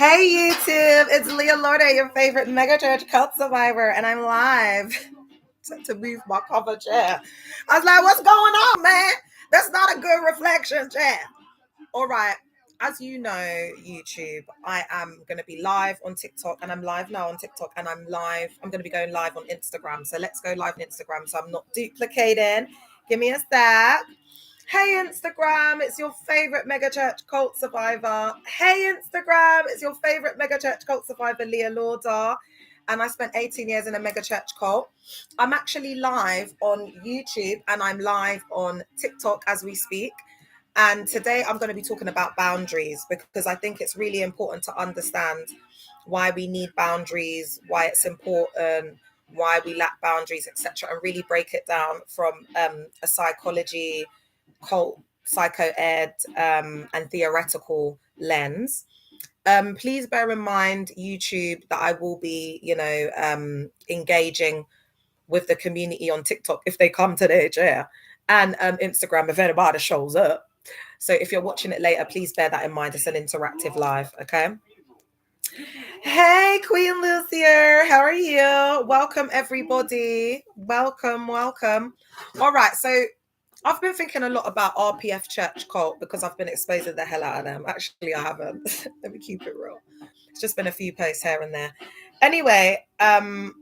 Hey YouTube, it's Leah Lorde, your favorite megachurch cult survivor, and I'm live to move my cover chair. I was like, what's going on, man? That's not a good reflection chair. All right, as you know, YouTube, I am going to be live on TikTok, and I'm live now on TikTok, and I'm going to be going live on Instagram. So let's go live on Instagram so I'm not duplicating. Give me a sec. Hey Instagram, it's your favorite megachurch cult survivor. Hey Instagram, it's your favorite megachurch cult survivor, Leah Lauder. And I spent 18 years in a megachurch cult. I'm actually live on YouTube and I'm live on TikTok as we speak. And today I'm going to be talking about boundaries because I think it's really important to understand why we need boundaries, why it's important, why we lack boundaries, etc., and really break it down from a psychology, cult, psycho-ed, and theoretical lens. Please bear in mind, YouTube, that I will be, engaging with the community on TikTok if they come to the chair, and Instagram if anybody shows up. So if you're watching it later, please bear that in mind. It's an interactive live, okay? Hey, Queen Lucia, how are you? Welcome, everybody. Welcome. All right, so I've been thinking a lot about RPF Church Cult because I've been exposing the hell out of them. Actually, I haven't. Let me keep it real. It's just been a few posts here and there. Anyway, I've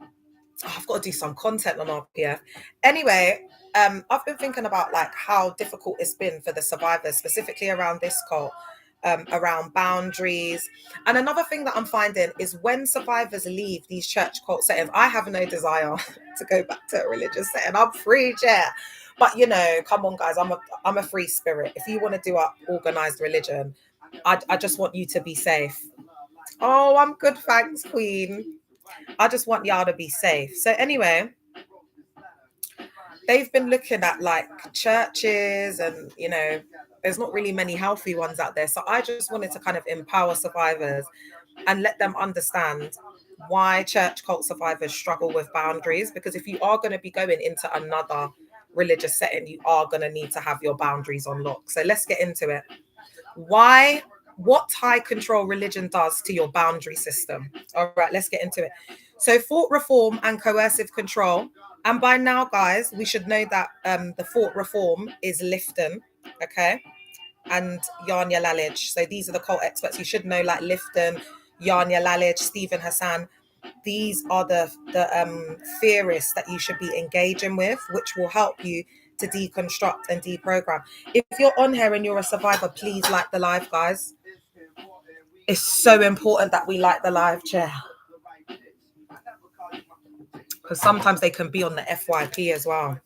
got to do some content on RPF. Anyway, I've been thinking about like how difficult it's been for the survivors, specifically around this cult, around boundaries. And another thing that I'm finding is when survivors leave these church cult settings, I have no desire to go back to a religious setting. I'm free, yeah. But come on, guys, I'm a free spirit. If you want to do an organized religion, I just want you to be safe. Oh, I'm good, thanks, Queen. I just want y'all to be safe. So anyway, they've been looking at like churches and, there's not really many healthy ones out there. So I just wanted to kind of empower survivors and let them understand why church cult survivors struggle with boundaries. Because if you are going to be going into another religious setting, you are going to need to have your boundaries on lock. So let's get into it. What high control religion does to your boundary system. All right, let's get into it. So thought reform and coercive control. And by now, guys, we should know that the thought reform is Lifton, okay, and Janja Lalich. So these are the cult experts. You should know, like Lifton, Janja Lalich, Stephen Hassan. These are the theorists that you should be engaging with, which will help you to deconstruct and deprogram. If you're on here and you're a survivor, please like the live, guys. It's so important that we like the live chair, because sometimes they can be on the FYP as well.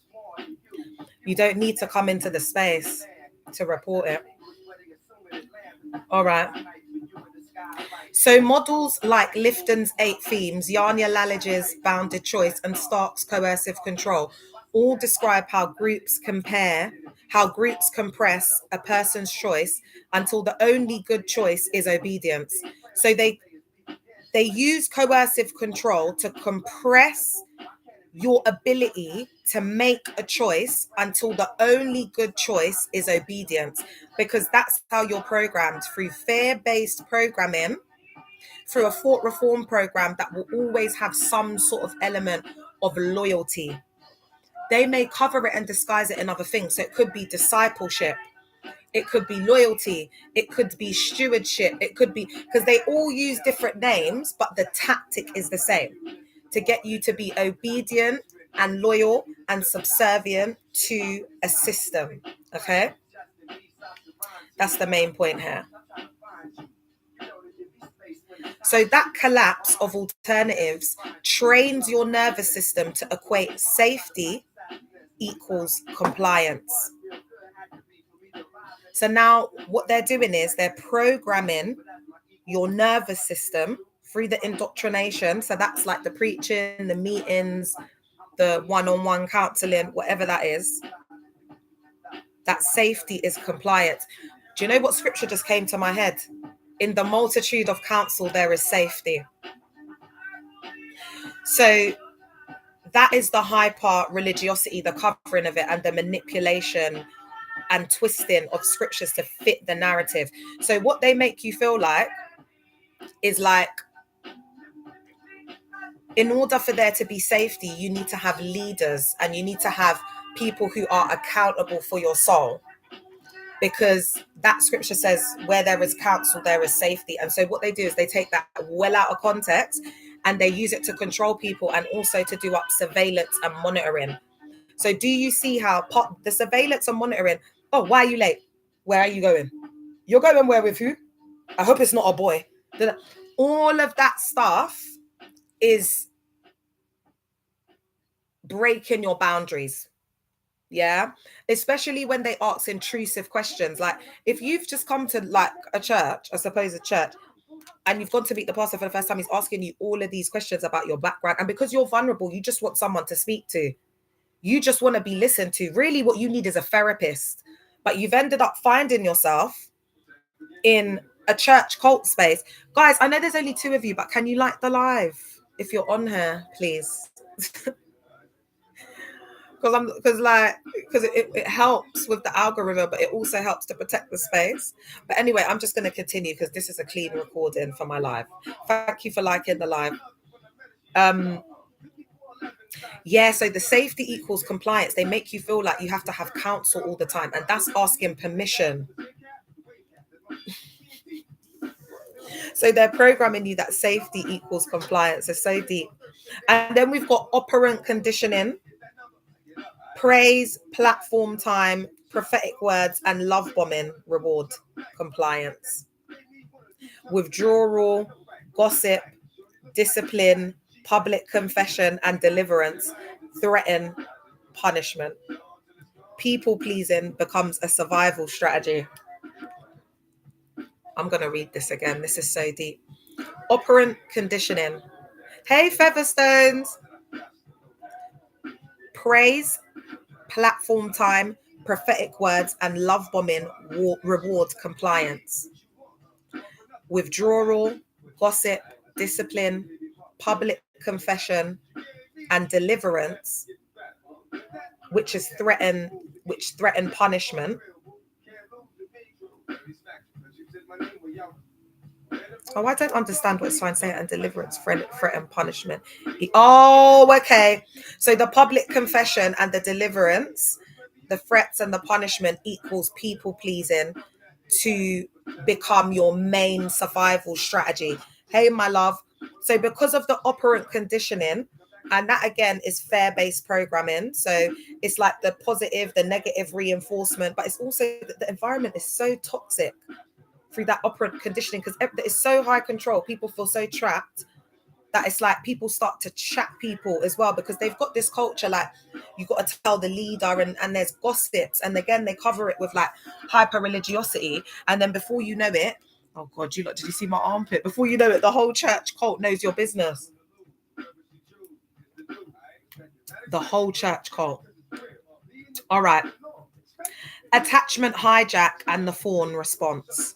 You don't need to come into the space to report it. All right. So models like Lifton's 8 themes, Janja Lalich's bounded choice, and Stark's coercive control all describe how groups compress a person's choice until the only good choice is obedience. So they use coercive control to compress your ability to make a choice until the only good choice is obedience, because that's how you're programmed, through fear-based programming, through a thought reform program that will always have some sort of element of loyalty. They may cover it and disguise it in other things. So it could be discipleship, it could be loyalty, it could be stewardship, it could be, because they all use different names, but the tactic is the same, to get you to be obedient and loyal and subservient to a system. Okay, that's the main point here. So that collapse of alternatives trains your nervous system to equate safety equals compliance. So now what they're doing is they're programming your nervous system through the indoctrination. So that's like the preaching, the meetings, the one-on-one counseling, whatever that is, that safety is compliance. Do you know what scripture just came to my head? In the multitude of counsel, there is safety. So that is the hyper religiosity, the covering of it, and the manipulation and twisting of scriptures to fit the narrative. So what they make you feel like is like, in order for there to be safety, you need to have leaders and you need to have people who are accountable for your soul, because that scripture says where there is counsel, there is safety. And so what they do is they take that well out of context and they use it to control people and also to do up surveillance and monitoring. So do you see how the surveillance and monitoring? Oh, why are you late? Where are you going? You're going where with who? I hope it's not a boy. All of that stuff is breaking your boundaries. Yeah, especially when they ask intrusive questions. Like if you've just come to like a church, I suppose a church, and you've gone to meet the pastor for the first time, he's asking you all of these questions about your background, and because you're vulnerable, you just want someone to speak to. You just want to be listened to. Really, what you need is a therapist. But you've ended up finding yourself in a church cult space. Guys, I know there's only 2 of you, but can you like the live if you're on here, please? Because it helps with the algorithm, but it also helps to protect the space. But anyway, I'm just going to continue because this is a clean recording for my live. Thank you for liking the live. Yeah, so the safety equals compliance. They make you feel like you have to have counsel all the time, and that's asking permission. So they're programming you that safety equals compliance. It's so deep. And then we've got operant conditioning, praise, platform time, prophetic words, and love bombing, reward, compliance. Withdrawal, gossip, discipline, public confession, and deliverance, threaten, punishment. People pleasing becomes a survival strategy. I'm going to read this again. This is so deep. Operant conditioning. Hey, Featherstones. Praise, platform time, prophetic words, and love bombing rewards compliance. Withdrawal, gossip, discipline, public confession, and deliverance, which threaten punishment. Oh, I don't understand what it's trying to say. And deliverance, threaten punishment. Oh, okay. So the public confession and the deliverance, the threats and the punishment equals people pleasing to become your main survival strategy. Hey, my love. So because of the operant conditioning, and that again is fear-based programming. So it's like the positive, the negative reinforcement, but it's also that the environment is so toxic through that operant conditioning because it's so high control. People feel so trapped that it's like people start to chat people as well because they've got this culture like you got to tell the leader and there's gossips, and again they cover it with like hyper religiosity, and then before you know it, oh god, did you see my armpit? Before you know it, the whole church cult knows your business. The whole church cult. All right. Attachment hijack and the fawn response.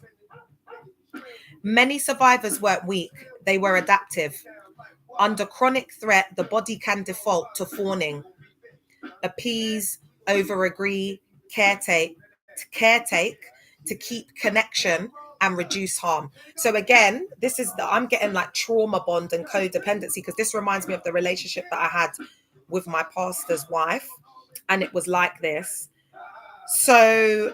Many survivors weren't weak, they were adaptive. Under chronic threat, the body can default to fawning. Appease, over-agree, caretake to keep connection and reduce harm. So again, I'm getting like trauma bond and codependency because this reminds me of the relationship that I had with my pastor's wife, and it was like this. So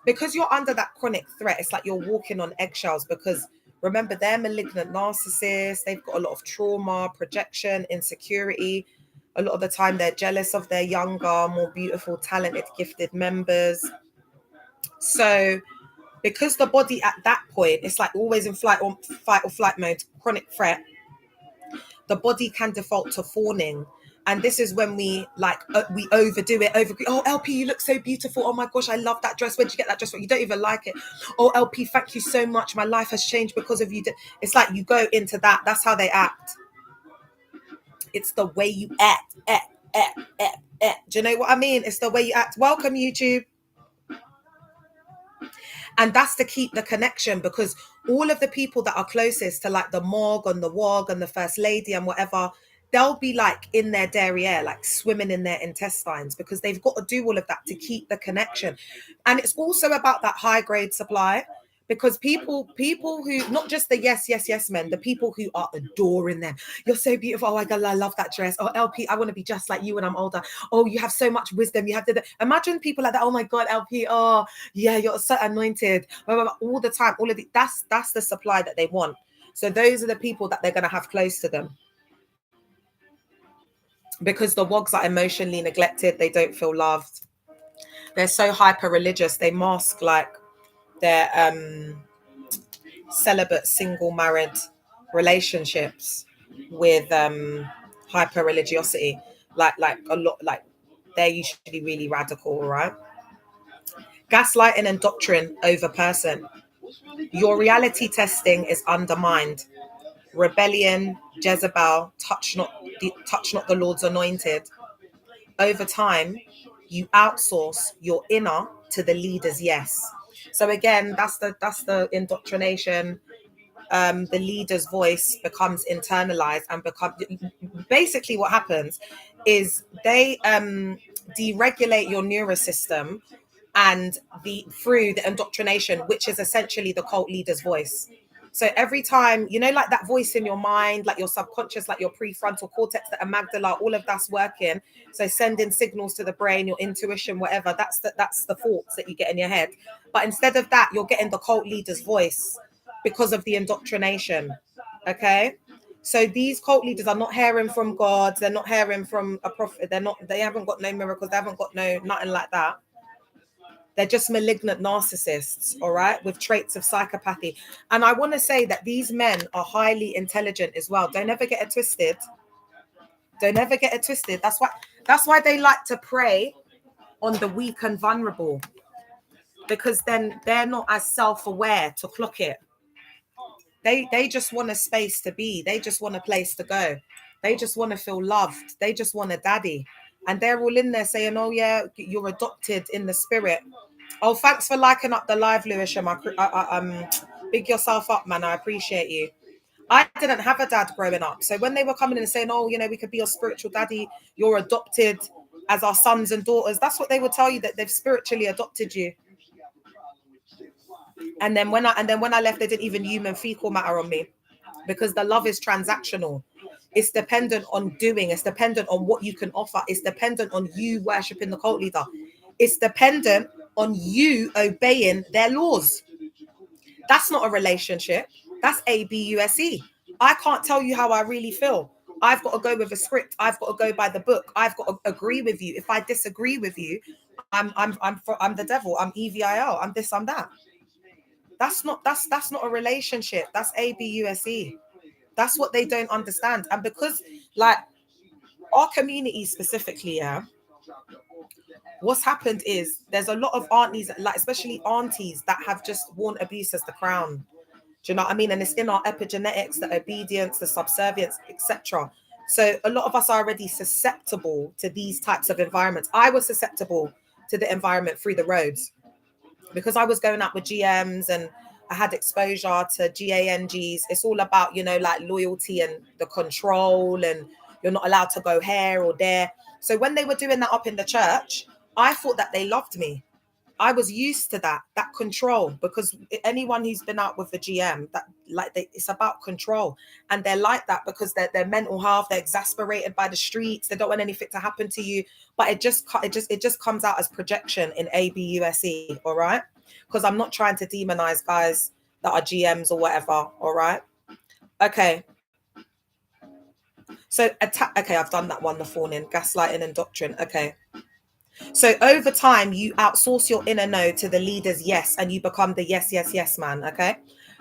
because you're under that chronic threat, it's like you're walking on eggshells because remember, they're malignant narcissists. They've got a lot of trauma, projection, insecurity. A lot of the time they're jealous of their younger, more beautiful, talented, gifted members. So because the body at that point, it's like always in fight or flight mode, chronic threat, the body can default to fawning. And this is when we overdo it. Oh, LP, you look so beautiful. Oh my gosh, I love that dress. Where'd you get that dress from? You don't even like it. Oh, LP, thank you so much. My life has changed because of you. It's like you go into that. That's how they act. It's the way you act. Do you know what I mean? It's the way you act. Welcome, YouTube. And that's to keep the connection, because all of the people that are closest to like the morgue and the WOG and the first lady and whatever, they'll be like in their derriere, like swimming in their intestines, because they've got to do all of that to keep the connection. And it's also about that high grade supply, Because people who, not just the yes men, the people who are adoring them. You're so beautiful. Oh my God, I love that dress. Oh, LP, I want to be just like you when I'm older. Oh, you have so much wisdom. You have to imagine people like that. Oh my God, LP. Oh yeah, you're so anointed. All the time. All of the, that's the supply that they want. So those are the people that they're going to have close to them. Because the wogs are emotionally neglected. They don't feel loved. They're so hyper religious. They mask like their celibate, single, married relationships with hyper religiosity. Like a lot, like they're usually really radical, right? Gaslighting and doctrine over person. Your reality testing is undermined. Rebellion, Jezebel, touch not the Lord's anointed. Over time, you outsource your inner to the leader's yes. So again, that's the indoctrination. The leader's voice becomes internalized and become basically what happens is they deregulate your nervous system and through the indoctrination, which is essentially the cult leader's voice. So every time, you know, like that voice in your mind, like your subconscious, like your prefrontal cortex, the amygdala, all of that's working. So sending signals to the brain, your intuition, whatever, that's the thoughts that you get in your head. But instead of that, you're getting the cult leader's voice because of the indoctrination. Okay. So these cult leaders are not hearing from God. They're not hearing from a prophet. They haven't got no miracles. They haven't got nothing like that. They're just malignant narcissists, all right, with traits of psychopathy. And I want to say that these men are highly intelligent as well. Don't ever get it twisted. Don't ever get it twisted. That's why they like to prey on the weak and vulnerable, because then they're not as self-aware to clock it. They just want a space to be. They just want a place to go. They just want to feel loved. They just want a daddy. And they're all in there saying, oh yeah, you're adopted in the spirit. Oh, thanks for liking up the live, Lewisham. Big yourself up, man. I appreciate you. I didn't have a dad growing up. So when they were coming in and saying, oh, you know, we could be your spiritual daddy, you're adopted as our sons and daughters, that's what they would tell you, that they've spiritually adopted you. And then when I left, they didn't even human fecal matter on me, because the love is transactional. It's dependent on doing. It's dependent on what you can offer. It's dependent on you worshiping the cult leader. It's dependent on you obeying their laws. That's not a relationship. That's ABUSE. I can't tell you how I really feel. I've got to go with a script. I've got to go by the book. I've got to agree with you. If I disagree with you, I'm the devil. I'm EVIL. I'm this. I'm that. That's not a relationship. That's ABUSE. That's what they don't understand. And because, like, our community specifically, yeah, what's happened is there's a lot of aunties, like especially aunties, that have just worn abuse as the crown. Do you know what I mean? And it's in our epigenetics, the obedience, the subservience, etc. So a lot of us are already susceptible to these types of environments. I was susceptible to the environment through the roads because I was going out with GMs and I had exposure to GANGs. It's all about, you know, like loyalty and the control, and you're not allowed to go here or there. So when they were doing that up in the church, I thought that they loved me. I was used to that control, because anyone who's been out with the GM, that it's about control, and they're like that because their mental health, they're exasperated by the streets, they don't want anything to happen to you, but it just comes out as projection in ABUSE, all right? Because I'm not trying to demonize guys that are GMs or whatever, all right? Okay. So okay, I've done that one, the fawning, gaslighting and doctrine. Okay. So over time, you outsource your inner no to the leader's yes, and you become the yes man, okay?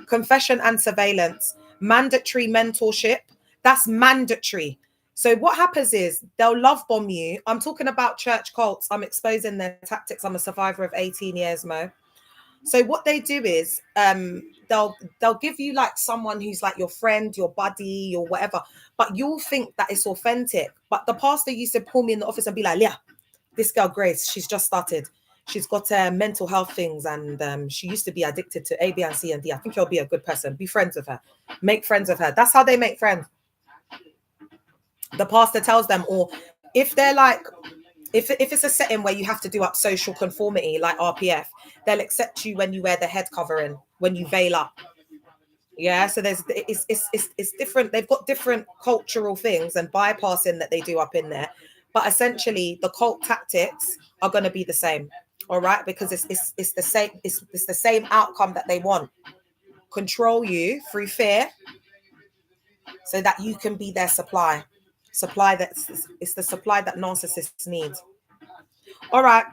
Confession and surveillance, mandatory mentorship, that's mandatory. So what happens is they'll love bomb you. I'm talking about church cults. I'm exposing their tactics. I'm a survivor of 18 years, Mo. So what they do is they'll give you like someone who's like your friend, your buddy, or whatever, but you'll think that it's authentic. But the pastor used to pull me in the office and be like, yeah, this girl Grace, she's just started. She's got mental health things, and she used to be addicted to A, B, and C, and D. I think you'll be a good person. Be friends with her. Make friends with her. That's how they make friends. The pastor tells them, or if they're like, if it's a setting where you have to do up social conformity, like RPF, they'll accept you when you wear the head covering. when you veil up. Yeah, so there's it's different. They've got different cultural things and bypassing that they do up in there, but essentially the cult tactics are going to be the same. All right, because it's the same. It's the same outcome that they want: control you through fear, so that you can be their supply. Supply that's it's the supply that narcissists need. All right.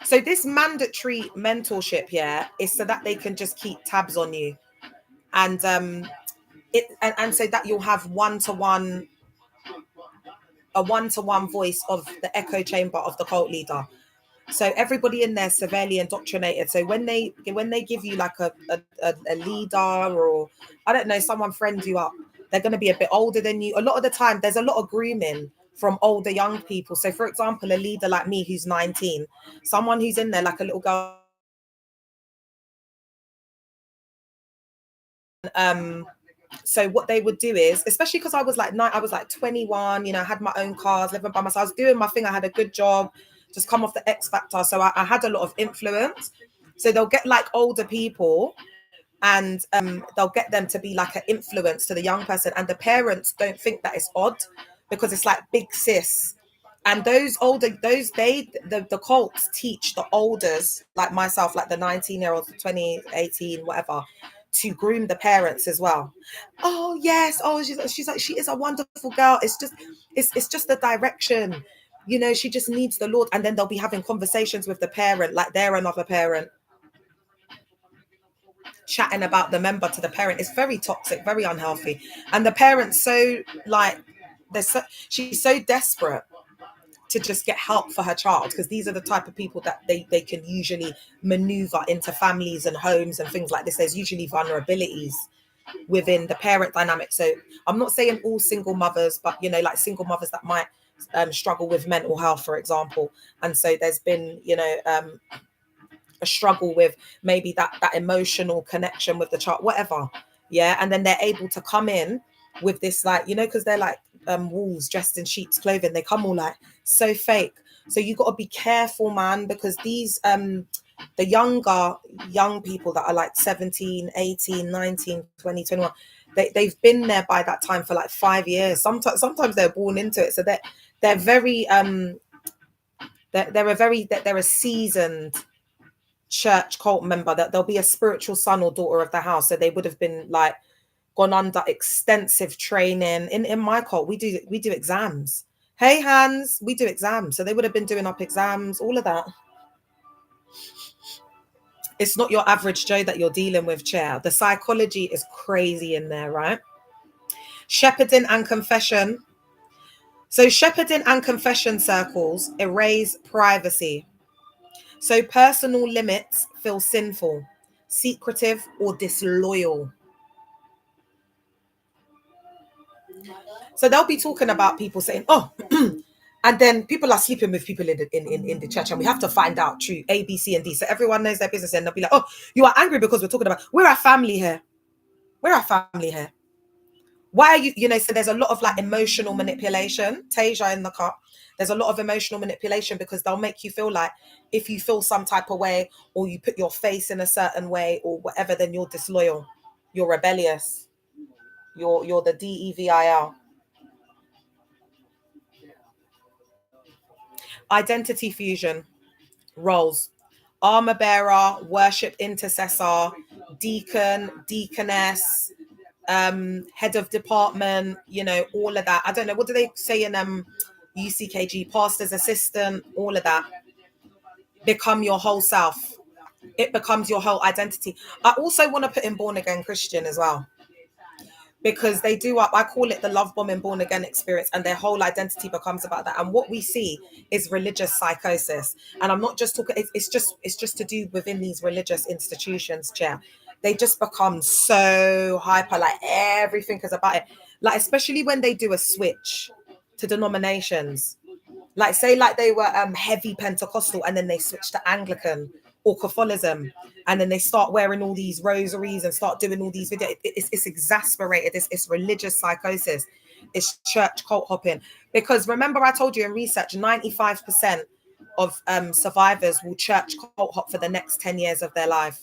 So this mandatory mentorship, yeah, is so that they can just keep tabs on you, and and so that you'll have a one-to-one voice of the echo chamber of the cult leader. So everybody in there severely indoctrinated. So when they give you like a leader, or I don't know, someone friends you up, they're going to be a bit older than you. A lot of the time there's a lot of grooming from older young people. So for example, a leader like me who's 19, someone who's in there like a little girl, so what they would do is, especially because I was like 21, you know, I had my own cars, living by myself, I was doing my thing, I had a good job, just come off the X Factor, so I had a lot of influence. So they'll get like older people, and they'll get them to be like an influence to the young person, and the parents don't think that it's odd, because it's like big sis. And those older, the cults teach the olders like myself, like the 19-year-olds, 20, 18, whatever, to groom the parents as well. Oh yes, oh she's like, she is a wonderful girl. It's just the direction, you know, she just needs the Lord. And then they'll be having conversations with the parent like they're another parent, chatting about the member to the parent. It's very toxic, very unhealthy. And the parents so like she's so desperate to just get help for her child, because these are the type of people that they can usually maneuver into families and homes and things like this. There's usually vulnerabilities within the parent dynamic. So I'm not saying all single mothers, but you know, like single mothers that might struggle with mental health, for example. And so there's been, you know, a struggle with maybe that emotional connection with the child, whatever. Yeah. And then they're able to come in with this, like, you know, because they're like wolves dressed in sheep's clothing. They come all like so fake. So you got to be careful, man, because these the young people that are like 17, 18, 19, 20, 21, they've been there by that time for like 5 years. Sometimes they're born into it. So they're very they're a seasoned church cult member, that they'll be a spiritual son or daughter of the house. So they would have been like gone under extensive training. In my cult, we do exams. Hey Hans, we do exams. So they would have been doing up exams, all of that. It's not your average Joe that you're dealing with, chair. The psychology is crazy in there, right? Shepherding and confession. So shepherding and confession circles erase privacy. So personal limits feel sinful, secretive, or disloyal. So they'll be talking about people saying, oh, and then people are sleeping with people in the church, and we have to find out true A, B, C, and D. So everyone knows their business, and they'll be like, oh, you are angry because we're talking about, we're a family here. We're a family here. Why are you, you know, so there's a lot of like emotional manipulation. Tasia in the car. There's a lot of emotional manipulation, because they'll make you feel like if you feel some type of way, or you put your face in a certain way or whatever, then you're disloyal, you're rebellious, you're the DEVIL. Identity fusion roles: armor bearer, worship intercessor, deacon, deaconess, head of department, you know, all of that. I don't know, what do they say in UCKG, pastor's assistant, all of that. Become your whole self. It becomes your whole identity. I also want to put in born again Christian as well, because they do up, I call it the love bombing born again experience, and their whole identity becomes about that. And what we see is religious psychosis. And I'm not just talking, it's just to do within these religious institutions, chair. They just become so hyper, like everything is about it. Like, especially when they do a switch to denominations, like say like they were heavy Pentecostal, and then they switch to Anglican or Catholicism, and then they start wearing all these rosaries and start doing all these videos. It's exasperated. It's religious psychosis. It's church cult hopping. Because remember, I told you in research, 95% of survivors will church cult hop for the next 10 years of their life.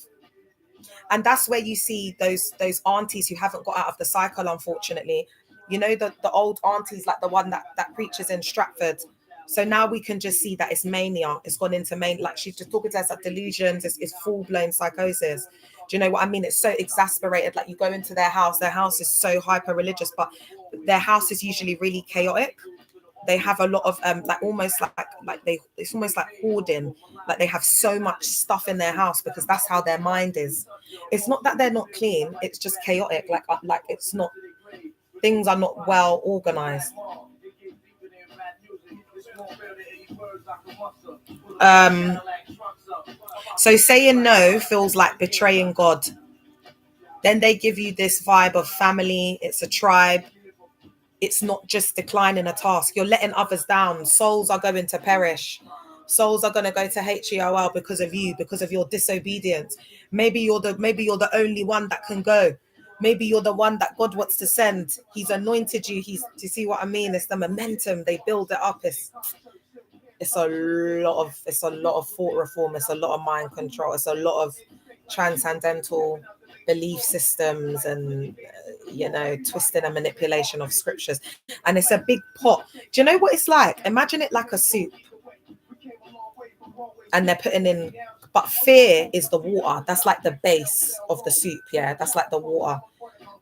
And that's where you see those aunties who haven't got out of the cycle, unfortunately. You know, the old aunties, like the one that preaches in Stratford. So now we can just see that it's mania. It's gone into like she's just talking to us like delusions. It's full-blown psychosis. Do you know what I mean? It's so exasperated. Like you go into their house is so hyper religious, but their house is usually really chaotic. They have a lot of like almost like it's almost like hoarding. Like they have so much stuff in their house because that's how their mind is. It's not that they're not clean, it's just chaotic. Like it's not, things are not well organized. So saying no feels like betraying God. Then they give you this vibe of family, it's a tribe. It's not just declining a task. You're letting others down. Souls are going to perish. Souls are going to go to HEOL because of you, because of your disobedience. Maybe you're the only one that can go. Maybe you're the one that God wants to send. He's anointed you. Do you see what I mean? It's the momentum. They build it up. It's a lot of thought reform. It's a lot of mind control. It's a lot of transcendental belief systems and twisting and manipulation of scriptures. And it's a big pot. Do you know what it's like? Imagine it like a soup, and they're putting in, but fear is the water. That's like the base of the soup. Yeah, that's like the water.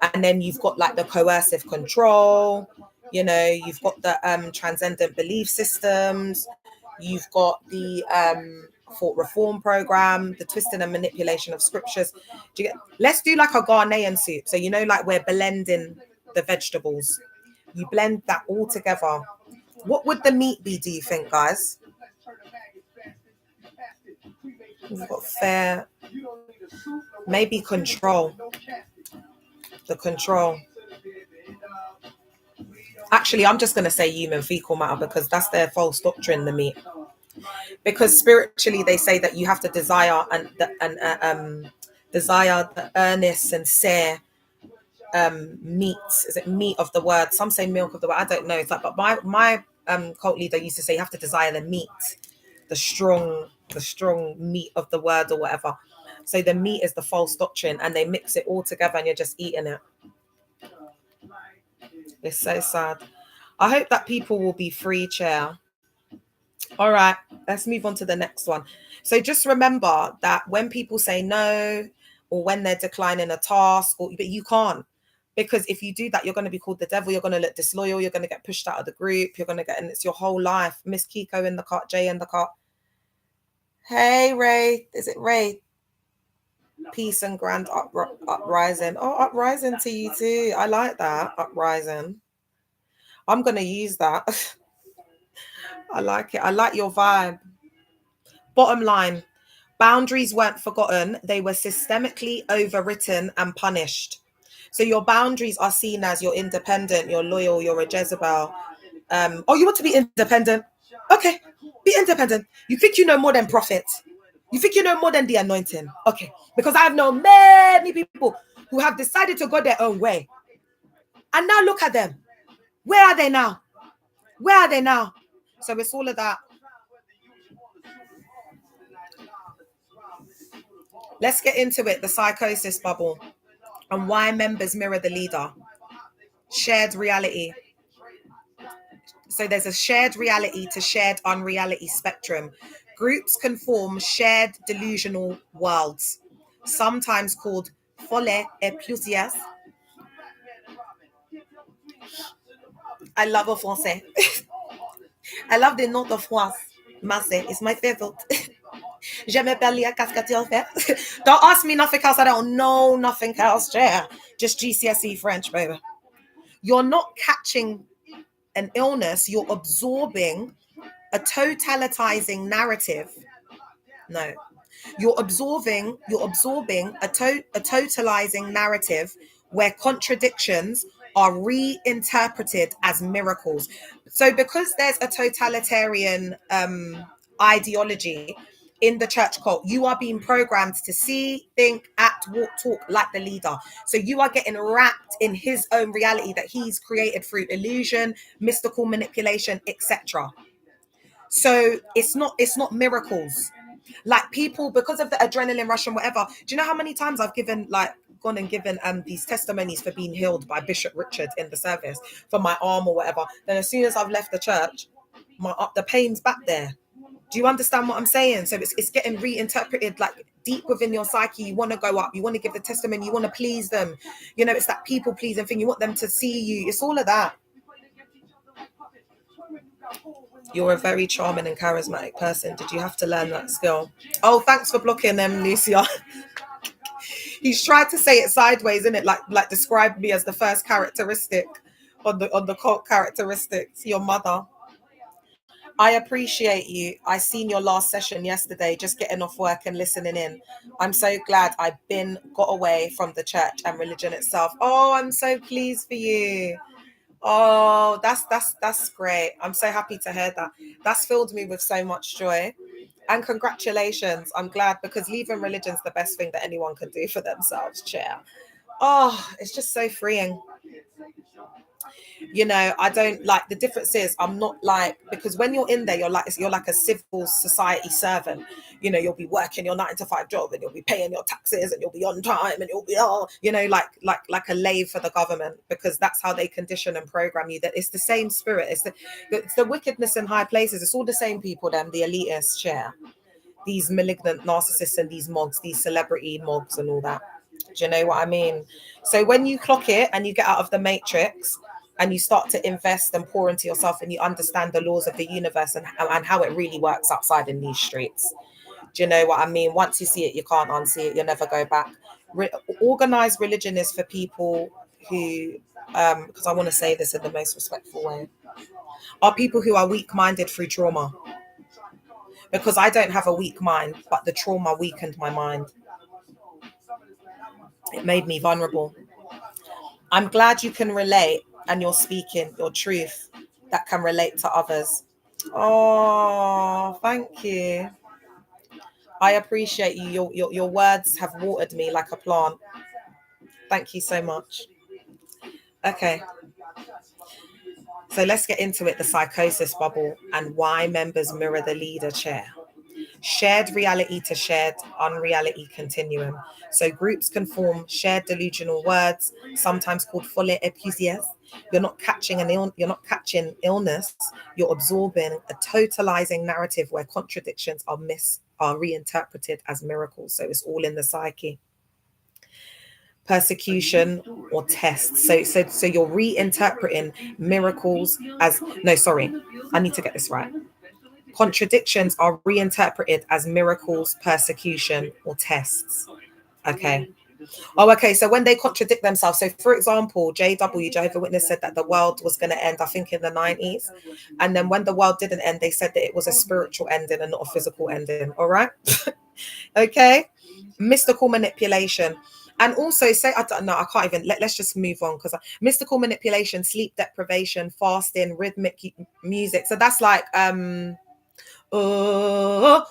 And then you've got like the coercive control, you've got the transcendent belief systems, you've got the thought reform program, the twisting and manipulation of scriptures. Let's do like a Ghanaian soup. So like we're blending the vegetables. You blend that all together. What would the meat be, do you think, guys? We've got fair, maybe control. The control. Actually, I'm just going to say human fecal matter because that's their false doctrine, the meat. Because spiritually, they say that you have to desire desire the earnest, sincere meat. Is it meat of the word? Some say milk of the word. I don't know. It's like, but my cult leader used to say you have to desire the meat, the strong meat of the word or whatever. So the meat is the false doctrine, and they mix it all together, and you're just eating it. It's so sad. I hope that people will be free, chair. All right, let's move on to the next one. So just remember that when people say no, or when they're declining a task, but you can't, because if you do that, you're going to be called the devil. You're going to look disloyal. You're going to get pushed out of the group. You're going to get, and it's your whole life. Miss Kiko in the car, Jay in the car. Hey, Ray. Is it Ray? Peace and grand uprising. Oh, uprising to you too. I like that. Uprising. I'm going to use that. I like it. I like your vibe. Bottom line, boundaries weren't forgotten. They were systemically overwritten and punished. So your boundaries are seen as you're independent, you're loyal, you're a Jezebel. Oh, you want to be independent? Okay, be independent. You think you know more than prophet? You think you know more than the anointing? Okay, because I've known many people who have decided to go their own way. And now look at them. Where are they now? Where are they now? So it's all of that. Let's get into it, the psychosis bubble, and why members mirror the leader. Shared reality. So there's a shared reality to shared unreality spectrum. Groups can form shared delusional worlds, sometimes called folle et plusieurs. I love a français. I love the note of France. Marseille is my favorite. J'aime parler à cascati en fait. Don't ask me nothing else. I don't know nothing else. Yeah. Just GCSE French, baby. You're not catching an illness. You're absorbing a totalitizing narrative. No. You're absorbing a totalizing narrative where contradictions are reinterpreted as miracles. So because there's a totalitarian ideology in the church cult, you are being programmed to see, think, act, walk, talk like the leader. So you are getting wrapped in his own reality that he's created through illusion, mystical manipulation, etc. So it's not miracles. Like people, because of the adrenaline rush and whatever. Do you know how many times I've gone and given these testimonies for being healed by Bishop Richard in the service for my arm or whatever? Then as soon as I've left the church, the pain's back there. Do you understand what I'm saying? So it's getting reinterpreted like deep within your psyche. You want to go up, you want to give the testimony, you want to please them. You know, it's that people pleasing thing. You want them to see you. It's all of that. You're a very charming and charismatic person. Did you have to learn that skill? Oh, thanks for blocking them, Lucia. He's tried to say it sideways, isn't it? Like describe me as the first characteristic on the cult characteristics. Your mother. I appreciate you. I seen your last session yesterday, just getting off work and listening in. I'm so glad I've got away from the church and religion itself. Oh, I'm so pleased for you. Oh, that's great. I'm so happy to hear that. That's filled me with so much joy. And congratulations. I'm glad, because leaving religion's the best thing that anyone can do for themselves, chair. Oh, it's just so freeing. You know, I don't like, the difference is I'm not like, because when you're in there, you're like a civil society servant. You know, you'll be working your 9-to-5 job and you'll be paying your taxes and you'll be on time and you'll be you know, like a slave for the government, because that's how they condition and program you. That it's the same spirit. It's the wickedness in high places. It's all the same people, them, the elitists, share these malignant narcissists and these mogs, these celebrity mogs and all that. Do you know what I mean? So when you clock it and you get out of the matrix and you start to invest and pour into yourself and you understand the laws of the universe and how it really works outside in these streets. Do you know what I mean? Once you see it, you can't unsee it. You'll never go back. Organized religion is for people who, because I want to say this in the most respectful way, are people who are weak-minded through trauma. Because I don't have a weak mind, but the trauma weakened my mind. It made me vulnerable. I'm glad you can relate and you're speaking your truth that can relate to others. Oh, thank you. I appreciate you. Your words have watered me like a plant. Thank you so much. Okay. So let's get into it, the psychosis bubble and why members mirror the leader chair. Shared reality to shared unreality continuum. So groups can form shared delusional words, sometimes called folle appease. You're not catching illness. You're absorbing a totalizing narrative where contradictions are reinterpreted as miracles. So it's all in the psyche. Persecution or test. So you're reinterpreting miracles as I need to get this right. Contradictions are reinterpreted as miracles, persecution, or tests. Okay. Oh, okay. So when they contradict themselves, so for example, JW, Jehovah Witness, said that the world was going to end, I think, in the 90s. And then when the world didn't end, they said that it was a spiritual ending and not a physical ending. All right. Okay. Mystical manipulation. And also say, I don't know, I can't even, let's just move on, because mystical manipulation, sleep deprivation, fasting, rhythmic music. So that's like, oh, oh,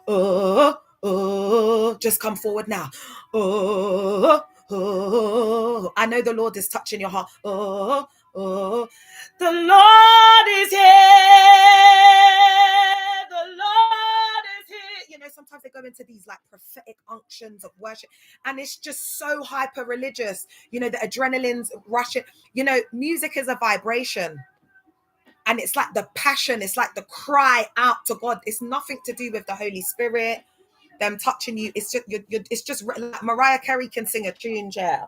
oh, oh, just come forward now. Oh, oh, I know the Lord is touching your heart. Oh, oh, the Lord is here. The Lord is here. You know, sometimes they go into these like prophetic unctions of worship, and it's just so hyper religious. You know, the adrenaline's rushing. You know, music is a vibration. And it's like the passion, it's like the cry out to God. It's nothing to do with the Holy Spirit, them touching you. It's just, it's just like Mariah Carey can sing a tune, yeah.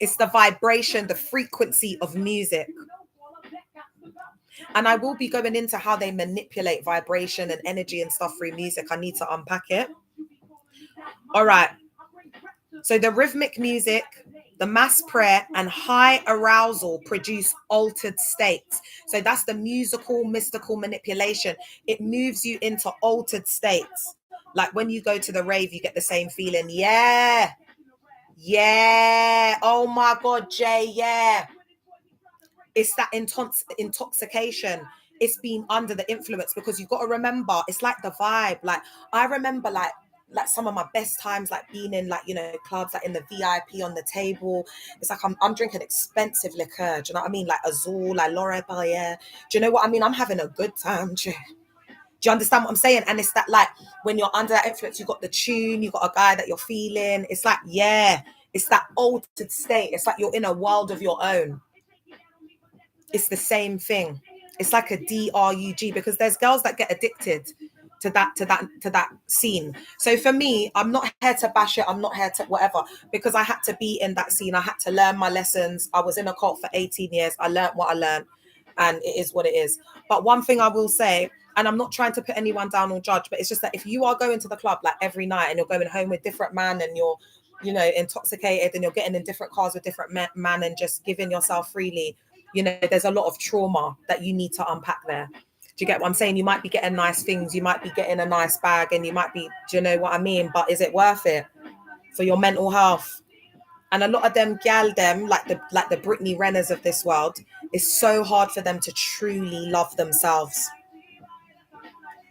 It's the vibration, the frequency of music. And I will be going into how they manipulate vibration and energy and stuff through music. I need to unpack it. All right. So the rhythmic music, the mass prayer, and high arousal produce altered states. So that's the musical, mystical manipulation. It moves you into altered states. Like when you go to the rave, you get the same feeling. Yeah. Yeah. Oh my God, Jay. Yeah. It's that intoxication. It's being under the influence, because you've got to remember, it's like the vibe. Like I remember, like like some of my best times, like being in, like, you know, clubs, like in the VIP on the table. It's like I'm drinking expensive liquor. Do you know what I mean? Like Azul, like Laurent Perrier. Do you know what I mean? I'm having a good time. Do you understand what I'm saying? And it's that, like, when you're under that influence, you got the tune, you got a guy that you're feeling. It's like, yeah, it's that altered state. It's like you're in a world of your own. It's the same thing. It's like a drug, because there's girls that get addicted to that scene. So for me, I'm not here to bash it. I'm not here to whatever, because I had to be in that scene. I had to learn my lessons. I was in a cult for 18 years. I learned what I learned, and it is what it is. But one thing I will say, and I'm not trying to put anyone down or judge, but it's just that if you are going to the club like every night and you're going home with different man, and you're, you know, intoxicated, and you're getting in different cars with different man and just giving yourself freely, you know, there's a lot of trauma that you need to unpack there. Do you get what I'm saying? You might be getting nice things, you might be getting a nice bag, and you might be, do you know what I mean? But is it worth it for your mental health? And a lot of them them, like the Brittany Renners of this world, it's so hard for them to truly love themselves,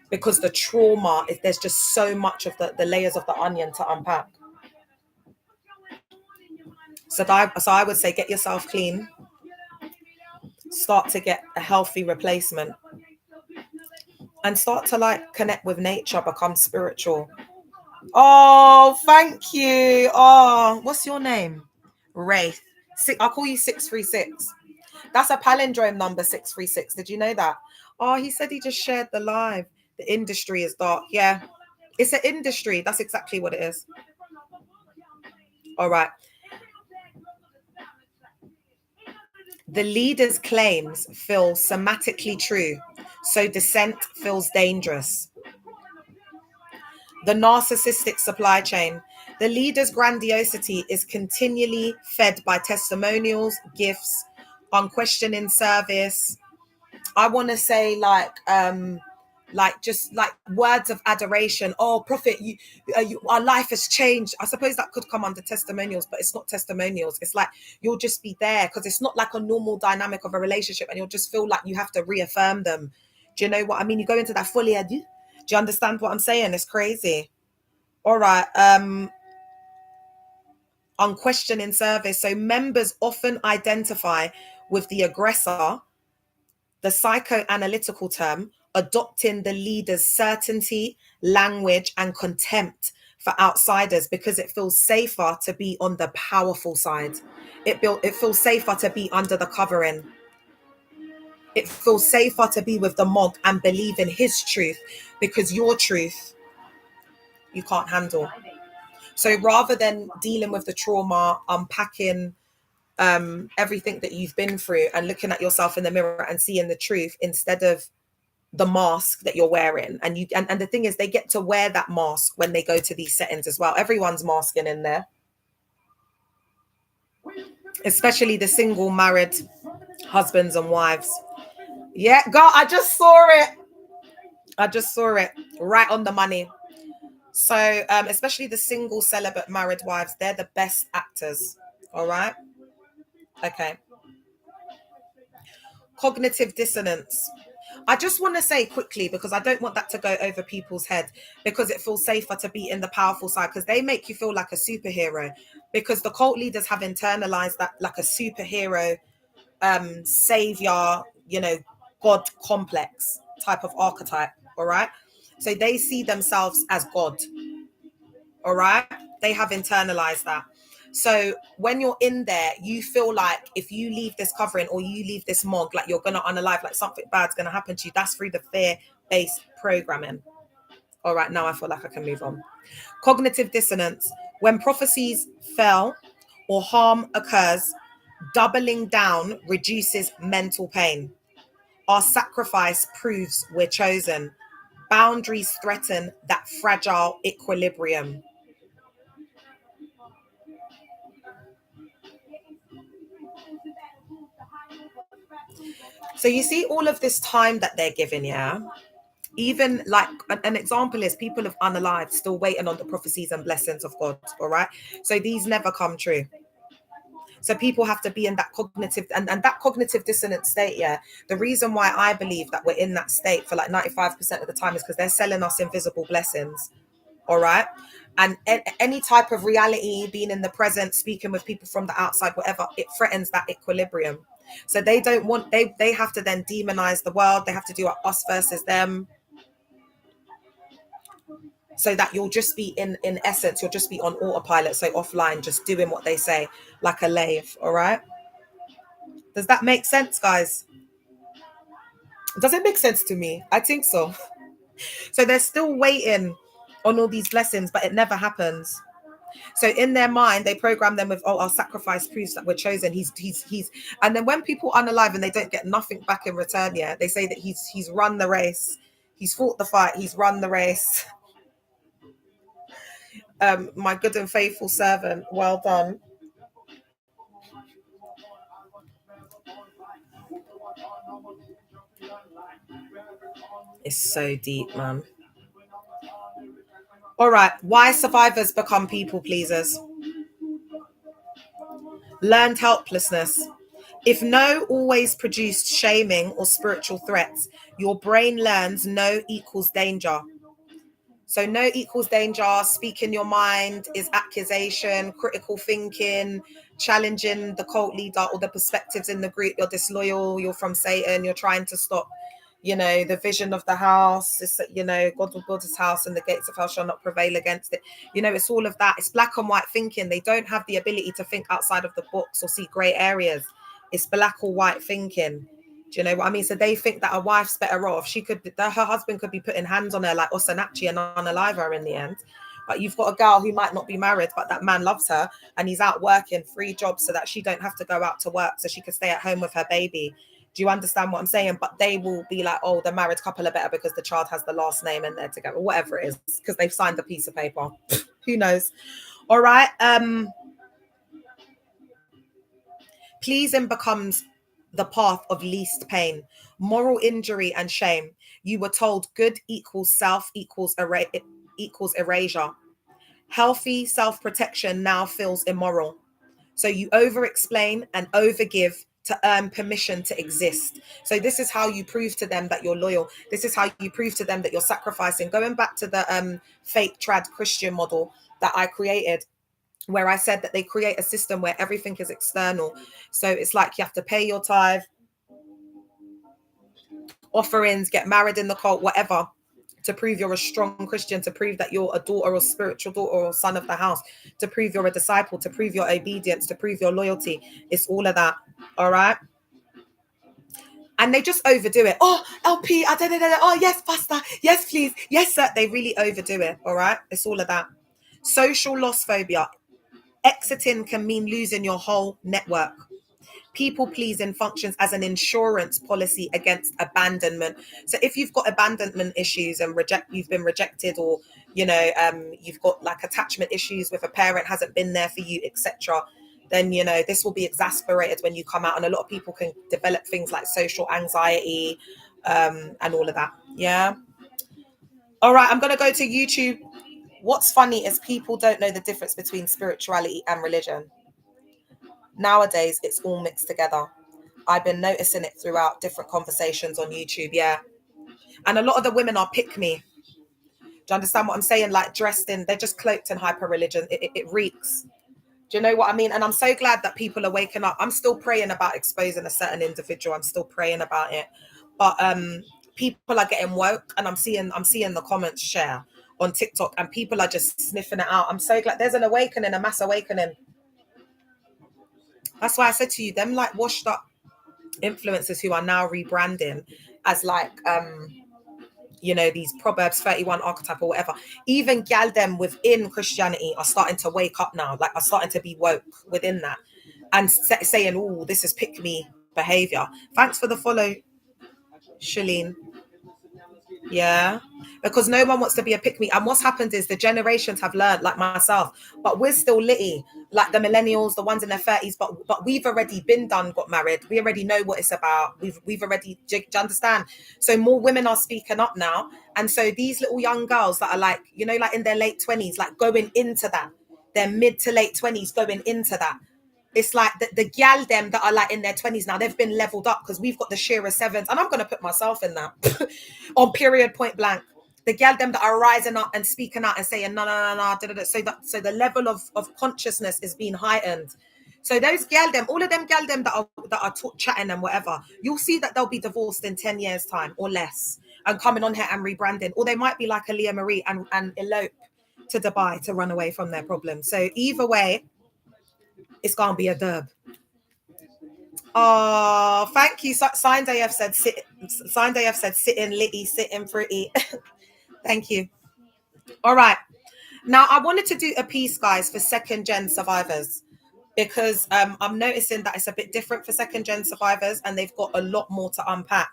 because the trauma is, there's just so much of the layers of the onion to unpack. So I would say, get yourself clean, start to get a healthy replacement, and start to, like, connect with nature, become spiritual. Oh, thank you. Oh, what's your name? Wraith. I'll call you 636. That's a palindrome number, 636. Did you know that? Oh, he said he just shared the live. The industry is dark. Yeah, it's an industry. That's exactly what it is. All right. The leader's claims feel somatically true, so dissent feels dangerous. The narcissistic supply chain. The leader's grandiosity is continually fed by testimonials, gifts, unquestioning service. I want to say, like just like words of adoration. Oh, prophet, our life has changed. I suppose that could come under testimonials, but it's not testimonials. It's like you'll just be there, because it's not like a normal dynamic of a relationship, and you'll just feel like you have to reaffirm them. Do you know what I mean? You go into that fully adu. Do you understand what I'm saying? It's crazy. All right. Unquestioning service. So members often identify with the aggressor, the psychoanalytical term, adopting the leader's certainty, language, and contempt for outsiders, because it feels safer to be on the powerful side. It feels safer to be under the covering. It feels safer to be with the monk and believe in his truth, because your truth you can't handle. So rather than dealing with the trauma, unpacking everything that you've been through, and looking at yourself in the mirror and seeing the truth instead of the mask that you're wearing. And the thing is, they get to wear that mask when they go to these settings as well. Everyone's masking in there, especially the single married husbands and wives. Yeah, girl, I just saw it right on the money. So especially the single celibate married wives, they're the best actors. All right. Okay. Cognitive dissonance. I just want to say quickly, because I don't want that to go over people's head, because it feels safer to be in the powerful side, because they make you feel like a superhero, because the cult leaders have internalized that, like a superhero, savior, you know, God complex type of archetype. All right. So they see themselves as God. All right. They have internalized that. So when you're in there, you feel like if you leave this covering or you leave this mog, like you're going to unalive, like something bad's going to happen to you. That's through the fear-based programming. All right, now I feel like I can move on. Cognitive dissonance. When prophecies fail or harm occurs, doubling down reduces mental pain. Our sacrifice proves we're chosen. Boundaries threaten that fragile equilibrium. So you see all of this time that they're giving, yeah? Even like an example is people of unalived still waiting on the prophecies and blessings of God, all right? So these never come true. So people have to be in that cognitive and that cognitive dissonance state, yeah? The reason why I believe that we're in that state for like 95% of the time is because they're selling us invisible blessings. all right? And any type of reality, being in the present, speaking with people from the outside, whatever, it threatens that equilibrium. So they don't want, they have to then demonize the world. They have to do a us versus them, so that you'll just be in essence, you'll just be on autopilot, so offline, just doing what they say, like a lathe. All right, does that make sense, guys? Does it make sense to me? I think so. So they're still waiting on all these blessings, but it never happens. So in their mind, they program them with, oh, our sacrifice proves that we're chosen. He's, and then when people unalive and they don't get nothing back in return, yeah, they say that he's run the race, he's fought the fight, he's run the race. My good and faithful servant, well done. It's so deep, man. All right, why survivors become people pleasers. Learned helplessness. If no always produced shaming or spiritual threats, your brain learns no equals danger. So no equals danger, speaking your mind is accusation, critical thinking, challenging the cult leader or the perspectives in the group. You're disloyal, you're from Satan, you're trying to stop, the vision of the house. It's, God will build his house and the gates of hell shall not prevail against it. It's all of that. It's black and white thinking. They don't have the ability to think outside of the box or see grey areas. It's black or white thinking. Do you know what I mean? So they think that a wife's better off. Her husband could be putting hands on her like Osanachi and unalive her in the end. But you've got a girl who might not be married, but that man loves her and he's out working 3 jobs so that she don't have to go out to work, so she can stay at home with her baby. Do you understand what I'm saying? But they will be like, oh, the married couple are better because the child has the last name and they're together, whatever it is, because they've signed a piece of paper. Who knows? All right. Pleasing becomes the path of least pain. Moral injury and shame. You were told good equals self equals erasure. Healthy self-protection now feels immoral. So you over-explain and over-give to earn permission to exist. So this is how you prove to them that you're loyal. This is how you prove to them that you're sacrificing. Going back to the fake trad Christian model that I created, where I said that they create a system where everything is external. So it's like you have to pay your tithe, offerings, get married in the cult, whatever, to prove you're a strong Christian, to prove that you're a daughter or spiritual daughter or son of the house, to prove you're a disciple, to prove your obedience, to prove your loyalty. It's all of that. All right. And they just overdo it. Oh, LP, I don't know. Oh, yes, pastor. Yes, please. Yes, sir. They really overdo it. All right. It's all of that. Social loss phobia. Exiting can mean losing your whole network. People pleasing functions as an insurance policy against abandonment. So if you've got abandonment issues and you've been rejected, or you've got like attachment issues with a parent hasn't been there for you, etc., then this will be exasperated when you come out. And a lot of people can develop things like social anxiety and all of that. Yeah. All right, I'm gonna go to YouTube. What's funny is people don't know the difference between spirituality and religion. Nowadays, it's all mixed together. I've been noticing it throughout different conversations on YouTube, yeah. And a lot of the women are pick me. Do you understand what I'm saying? Like dressed in, they're just cloaked in hyper religion. It reeks. Do you know what I mean? And I'm so glad that people are waking up. I'm still praying about exposing a certain individual. I'm still praying about it. But people are getting woke, and I'm seeing the comments share on TikTok, and people are just sniffing it out. I'm so glad there's an awakening, a mass awakening. That's why I said to you, them like washed up influencers who are now rebranding as like these Proverbs 31 archetype or whatever. Even gal them within Christianity are starting to wake up now, like are starting to be woke within that and saying, oh, this is pick me behavior. Thanks for the follow, Shalene. Yeah, because no one wants to be a pick me. And what's happened is the generations have learned, like myself, but we're still litty, like the millennials, the ones in their 30s, but we've already been done, got married. We already know what it's about. We've already, do you understand? So more women are speaking up now. And so these little young girls that are like, like in their late 20s, like going into that, their mid to late 20s going into that. It's like the gal them that are like in their 20s now, they've been leveled up because we've got the Shearer 7s, and I'm going to put myself in that on period point blank. The gal them that are rising up and speaking out and saying no, no, no, no, da, da, da. So the level of consciousness is being heightened. So those gal them, all of them gal them that are chatting and whatever, you'll see that they'll be divorced in 10 years time or less and coming on here and rebranding, or they might be like a Leah Marie and elope to Dubai to run away from their problems. So either way, it's gonna be a dub. Oh, thank you. Signed AF said sit. Signed AF said sitting litty, sitting pretty. Thank you. All right. Now I wanted to do a piece, guys, for second gen survivors because I'm noticing that it's a bit different for second gen survivors and they've got a lot more to unpack.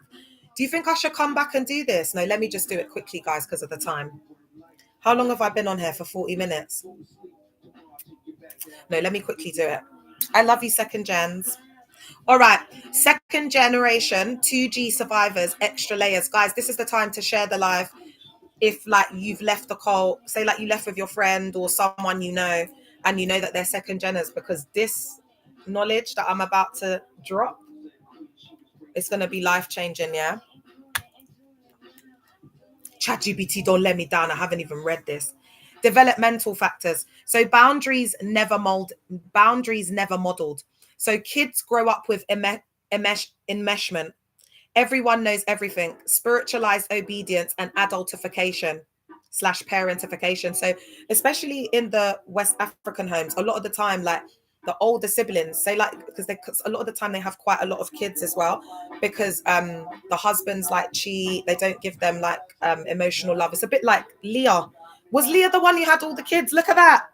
Do you think I should come back and do this? No, let me just do it quickly, guys, because of the time. How long have I been on here for? 40 minutes. No, let me quickly do it. I love you, second gens. All right, second generation 2G survivors, extra layers. Guys, this is the time to share the live. If like you've left the cult, say like you left with your friend or someone you know, and you know that they're second geners, because this knowledge that I'm about to drop, it's going to be life-changing, yeah? ChatGPT, don't let me down. I haven't even read this. Developmental factors. So boundaries never modeled. So kids grow up with enmeshment. Everyone knows everything. Spiritualized obedience and adultification / parentification. So especially in the West African homes, a lot of the time, like the older siblings, say like, because a lot of the time they have quite a lot of kids as well, because the husbands like cheat, they don't give them like emotional love. It's a bit like Leah. Was Leah the one who had all the kids? Look at that.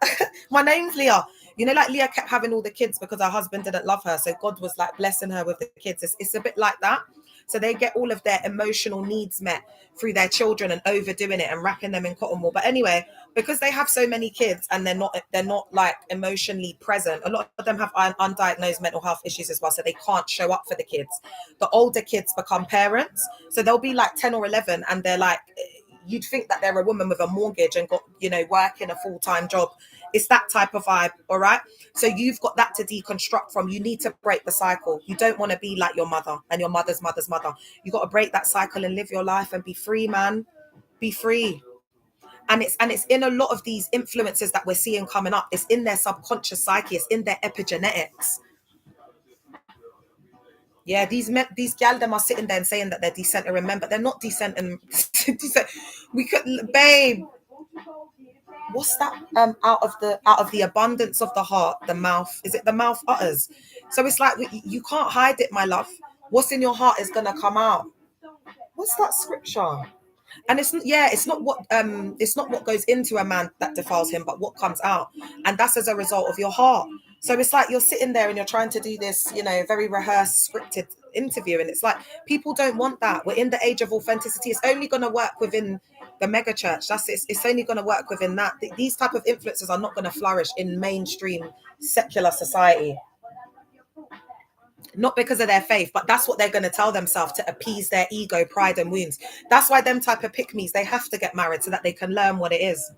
My name's Leah. You know, like Leah kept having all the kids because her husband didn't love her. So God was like blessing her with the kids. It's a bit like that. So they get all of their emotional needs met through their children and overdoing it and wrapping them in cotton wool. But anyway, because they have so many kids and they're not like emotionally present, a lot of them have undiagnosed mental health issues as well. So they can't show up for the kids. The older kids become parents. So they'll be like 10 or 11 and they're like, you'd think that they're a woman with a mortgage and got, you know, working a full-time job. It's that type of vibe. All right. So you've got that to deconstruct from. You need to break the cycle. You don't want to be like your mother and your mother's mother's mother. You got to break that cycle and live your life and be free, man. Be free. And it's in a lot of these influences that we're seeing coming up. It's in their subconscious psyche. It's in their epigenetics. Yeah, these gal them are sitting there and saying that they're decent and remember they're not decent and decent. We could, babe. What's that? Out of the abundance of the heart, the mouth. Is it the mouth utters? So it's like you can't hide it, my love. What's in your heart is gonna come out. What's that scripture? And it's not what goes into a man that defiles him, but what comes out, and that's as a result of your heart. So it's like you're sitting there and you're trying to do this, you know, very rehearsed, scripted interview, and it's like people don't want that. We're in the age of authenticity. It's only going to work within the mega church. That's it. It's only going to work within that. These type of influences are not going to flourish in mainstream secular society. Not because of their faith, but that's what they're going to tell themselves to appease their ego, pride, and wounds. That's why them type of pick-me's, they have to get married so that they can learn what it is.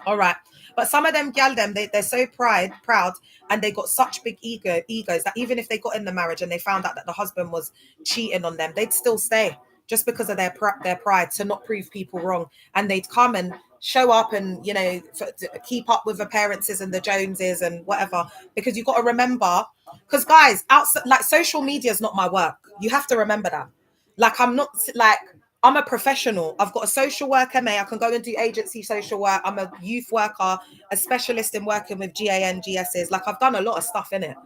All right. But some of them gal them, they're so proud, and they got such big egos that even if they got in the marriage and they found out that the husband was cheating on them, they'd still stay just because of their pride, to not prove people wrong. And they'd come and show up and, you know, to keep up with the appearances and the Joneses and whatever. Because you've got to remember, because guys, outside, like social media is not my work. You have to remember that. Like I'm a professional. I've got a social work MA. I can go and do agency social work. I'm a youth worker, a specialist in working with GAN, GSs. Like I've done a lot of stuff in it.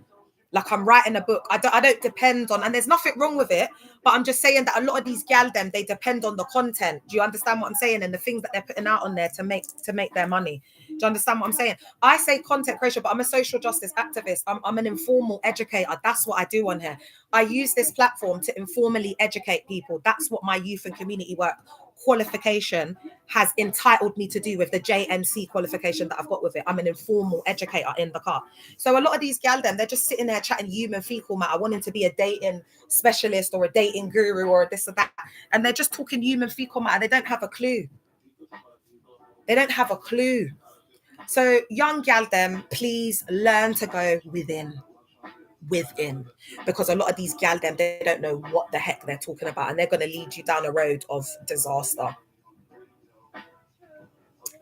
Like I'm writing a book. I don't depend on, and there's nothing wrong with it, but I'm just saying that a lot of these gal them, they depend on the content. Do you understand what I'm saying? And the things that they're putting out on there to make their money. Do you understand what I'm saying? I say content creation, but I'm a social justice activist. I'm an informal educator. That's what I do on here. I use this platform to informally educate people. That's what my youth and community work qualification has entitled me to do, with the JNC qualification that I've got with it. I'm an informal educator in the car. So a lot of these gal them, they're just sitting there chatting human fecal matter, wanting to be a dating specialist or a dating guru or this or that. And they're just talking human fecal matter. They don't have a clue. They don't have a clue. So young gal them, please learn to go within, because a lot of these gal them, they don't know what the heck they're talking about, and they're going to lead you down a road of disaster.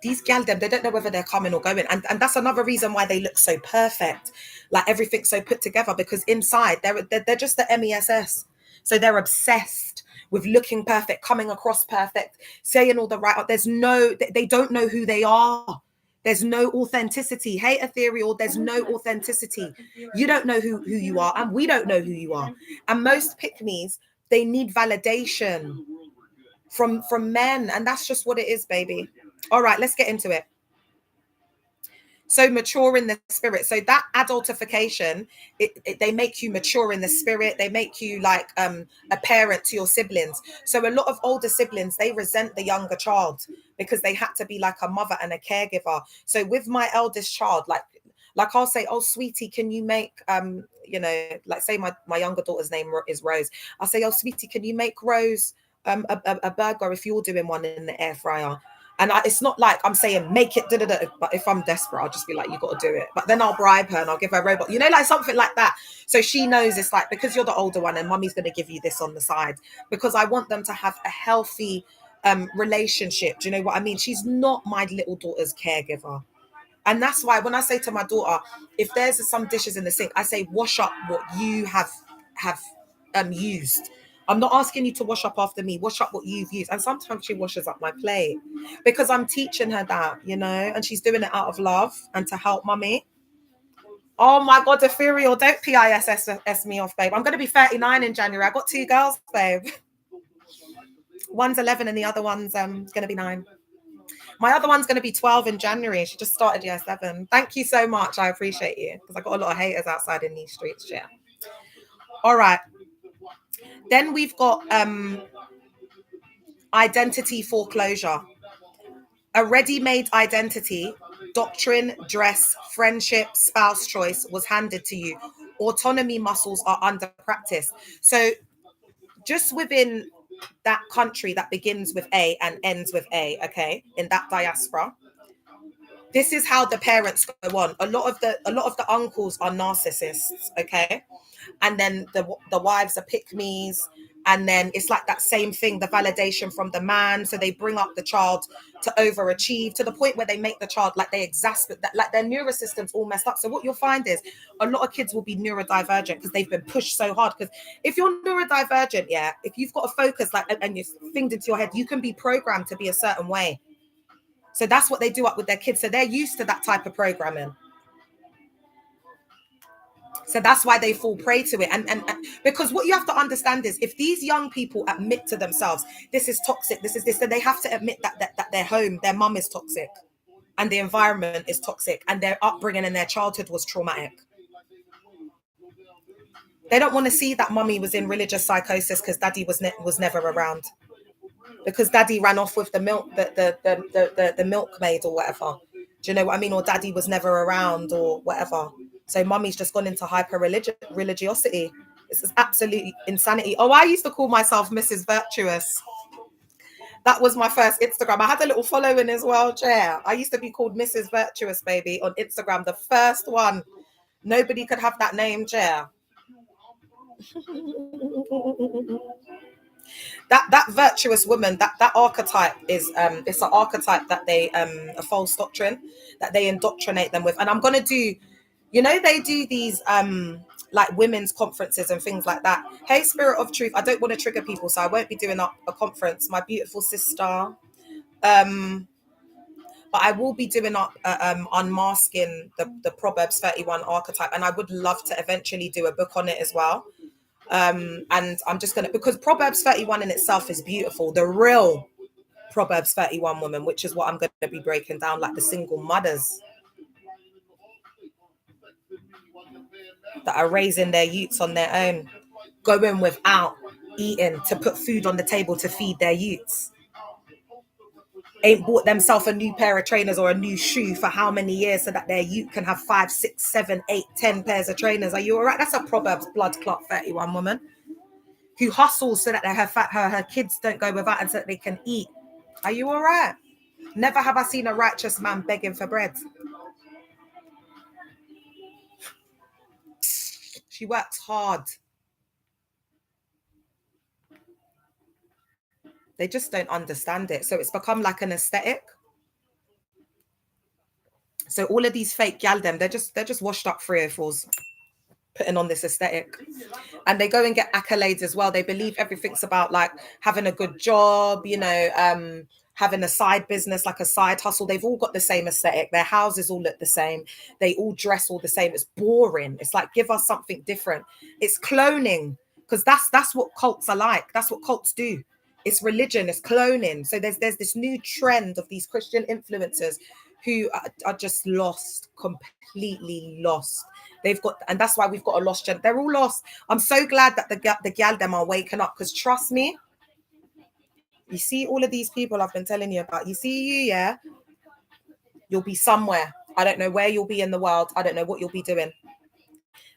these gal them, they don't know whether they're coming or going. And that's another reason why they look so perfect, like everything's so put together, because inside they're just the MESS. So they're obsessed with looking perfect, coming across perfect, saying all the right. They don't know who they are. There's no authenticity. Hey, ethereal, there's no authenticity. You don't know who you are, and we don't know who you are. And most pick-me's, they need validation from men, and that's just what it is, baby. All right, let's get into it. So mature in the spirit. So that adultification, they make you mature in the spirit. They make you like a parent to your siblings. So a lot of older siblings, they resent the younger child because they had to be like a mother and a caregiver. So with my eldest child, like I'll say, oh sweetie, can you make like say my younger daughter's name is Rose. I'll say, oh sweetie, can you make Rose a burger if you're doing one in the air fryer? And it's not like I'm saying make it, but if I'm desperate, I'll just be like, you got to do it. But then I'll bribe her and I'll give her a robot, like something like that. So she knows it's like, because you're the older one and mummy's going to give you this on the side, because I want them to have a healthy relationship. Do you know what I mean? She's not my little daughter's caregiver. And that's why when I say to my daughter, if there's some dishes in the sink, I say, wash up what you have used. I'm not asking you to wash up after me. Wash up what you've used. And sometimes she washes up my plate because I'm teaching her that, and she's doing it out of love and to help mummy. Oh my God, ethereal, don't PISS me off, babe. I'm going to be 39 in January. I got 2 girls, babe. One's 11 and the other one's going to be 9. My other one's going to be 12 in January. She just started year 7. Thank you so much. I appreciate you, because I got a lot of haters outside in these streets. Yeah. All right. Then we've got identity foreclosure. A ready-made identity, doctrine, dress, friendship, spouse choice was handed to you. Autonomy muscles are under practice. So just within that country that begins with A and ends with A, okay, in that diaspora, this is how the parents go on. A lot of the uncles are narcissists, okay, and then the wives are pick-me's, and then it's like that same thing, the validation from the man. So they bring up the child to overachieve to the point where they make the child like they exasperate that, like their neurosystem's all messed up. So what you'll find is a lot of kids will be neurodivergent because they've been pushed so hard. Because if you're neurodivergent, yeah, if you've got a focus like and you're thinged into your head, you can be programmed to be a certain way. So that's what they do up with their kids. So they're used to that type of programming. So that's why they fall prey to it. And because what you have to understand is, if these young people admit to themselves, this is toxic, this is this, then they have to admit that their home, their mum is toxic and the environment is toxic and their upbringing and their childhood was traumatic. They don't want to see that mummy was in religious psychosis because daddy was never around. Because daddy ran off with the milkmaid or whatever. Do you know what I mean? Or daddy was never around or whatever. So mummy's just gone into hyper religiosity. This is absolute insanity. Oh, I used to call myself Mrs. Virtuous. That was my first Instagram. I had a little following as well, Chair. I used to be called Mrs. Virtuous, baby, on Instagram. The first one. Nobody could have that name, Chair. That virtuous woman, that archetype is it's an archetype that they a false doctrine that they indoctrinate them with. And I'm gonna do, they do these like women's conferences and things like that. Hey, Spirit of Truth, I don't want to trigger people, so I won't be doing up a conference, my beautiful sister. But I will be doing up unmasking the Proverbs 31 archetype, and I would love to eventually do a book on it as well. And I'm just gonna, because Proverbs 31 in itself is beautiful, the real Proverbs 31 woman, which is what I'm going to be breaking down, like the single mothers that are raising their youths on their own, going without eating to put food on the table to feed their youths, ain't bought themselves a new pair of trainers or a new shoe for how many years so that their youth can have 5, 6, 7, 8, 10 pairs of trainers. Are you all right? That's a Proverbs blood clot 31 woman who hustles so that her kids don't go without and so that they can eat. Are you all right? Never have I seen a righteous man begging for bread. She works hard. They just don't understand it. So it's become like an aesthetic. So all of these fake gal them, they're just washed up 304s, putting on this aesthetic. And they go and get accolades as well. They believe everything's about like having a good job, having a side business, like a side hustle. They've all got the same aesthetic. Their houses all look the same. They all dress all the same. It's boring. It's like, give us something different. It's cloning, because that's what cults are like. That's what cults do. It's religion. It's cloning. So there's this new trend of these Christian influencers who are just lost, completely lost. They've got, and that's why we've got a lost gen. They're all lost. I'm so glad that the gal them are waking up, because trust me, you see all of these people I've been telling you about. You see you, yeah, you'll be somewhere. I don't know where you'll be in the world. I don't know what you'll be doing.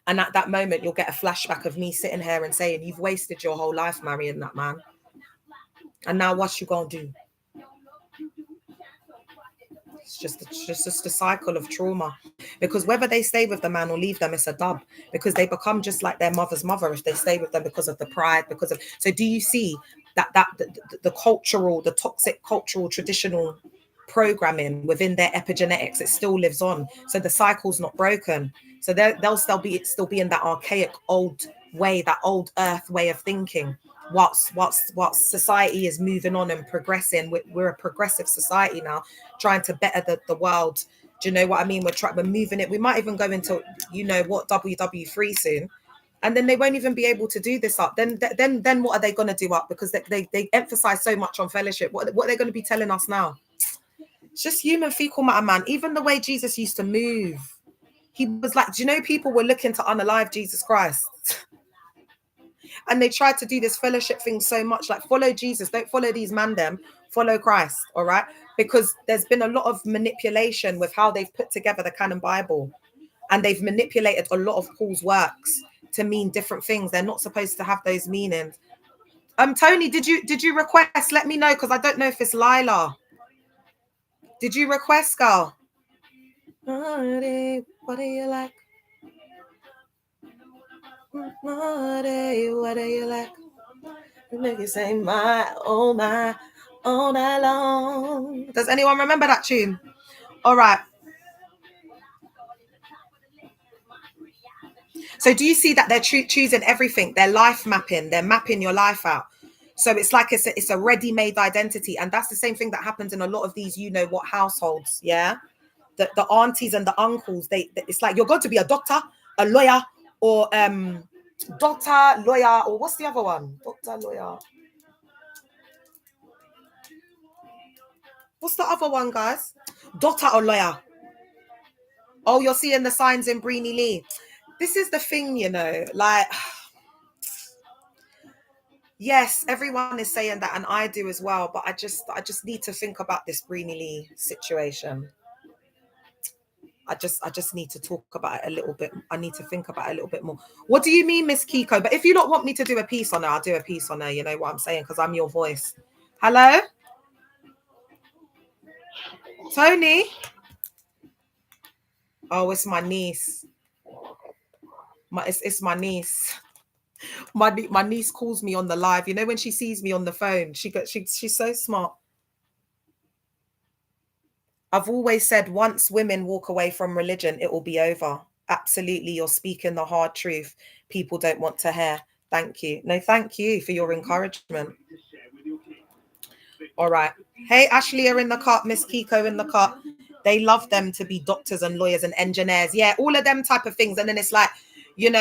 And at that moment, you'll get a flashback of me sitting here and saying, you've wasted your whole life marrying that man. And now what you gonna do? It's just a cycle of trauma, because whether they stay with the man or leave them, it's a dub, because they become just like their mother's mother if they stay with them, because of the pride, because of. So do you see that the cultural, the toxic cultural traditional programming within their epigenetics, it still lives on, so the cycle's not broken. So they'll still be in that archaic old way, that old earth way of thinking, whilst society is moving on and progressing. We're a progressive society now, trying to better the world. Do you know what I mean? We're moving it. We might even go into WW3 soon, and then they won't even be able to do this up. Then what are they going to do up? Because they emphasize so much on fellowship. What are they going to be telling us now? It's just human fecal matter, man. Even the way Jesus used to move, he was like, do you know, people were looking to unalive Jesus Christ. And they tried to do this fellowship thing so much, like, follow Jesus, don't follow these man them, follow Christ, all right? Because there's been a lot of manipulation with how they've put together the canon Bible, and they've manipulated a lot of Paul's works to mean different things. They're not supposed to have those meanings. Tony, did you request? Let me know, because I don't know if it's Lila. Did you request, girl? What do you like? What do you like? Make you say my, all night long. Does anyone remember that tune? All right. So do you see that they're choosing everything? They're life mapping. They're mapping your life out. So it's like it's a ready-made identity. And that's the same thing that happens in a lot of these, what households. Yeah. The aunties and the uncles, it's like, you're going to be a doctor, a lawyer, or doctor, lawyer, or what's the other one? Doctor, lawyer. What's the other one, guys? Doctor or lawyer. Oh, you're seeing the signs in Breeny Lee. This is the thing, like, yes, everyone is saying that, and I do as well, but I just need to think about this Breeny Lee situation. I just need to talk about it a little bit. I need to think about it a little bit more. What do you mean, Miss Kiko? But if you don't want me to do a piece on her, I'll do a piece on her. You know what I'm saying? Because I'm your voice. Hello? Tony? Oh, it's my niece. It's my niece. My niece calls me on the live. You know, when she sees me on the phone, she's so smart. I've always said, once women walk away from religion, it will be over. Absolutely, you're speaking the hard truth. People don't want to hear. Thank you. No, thank you for your encouragement. All right. Hey, Ashley are in the cut. Miss Kiko in the cut. They love them to be doctors and lawyers and engineers. Yeah, all of them type of things. And then it's like, you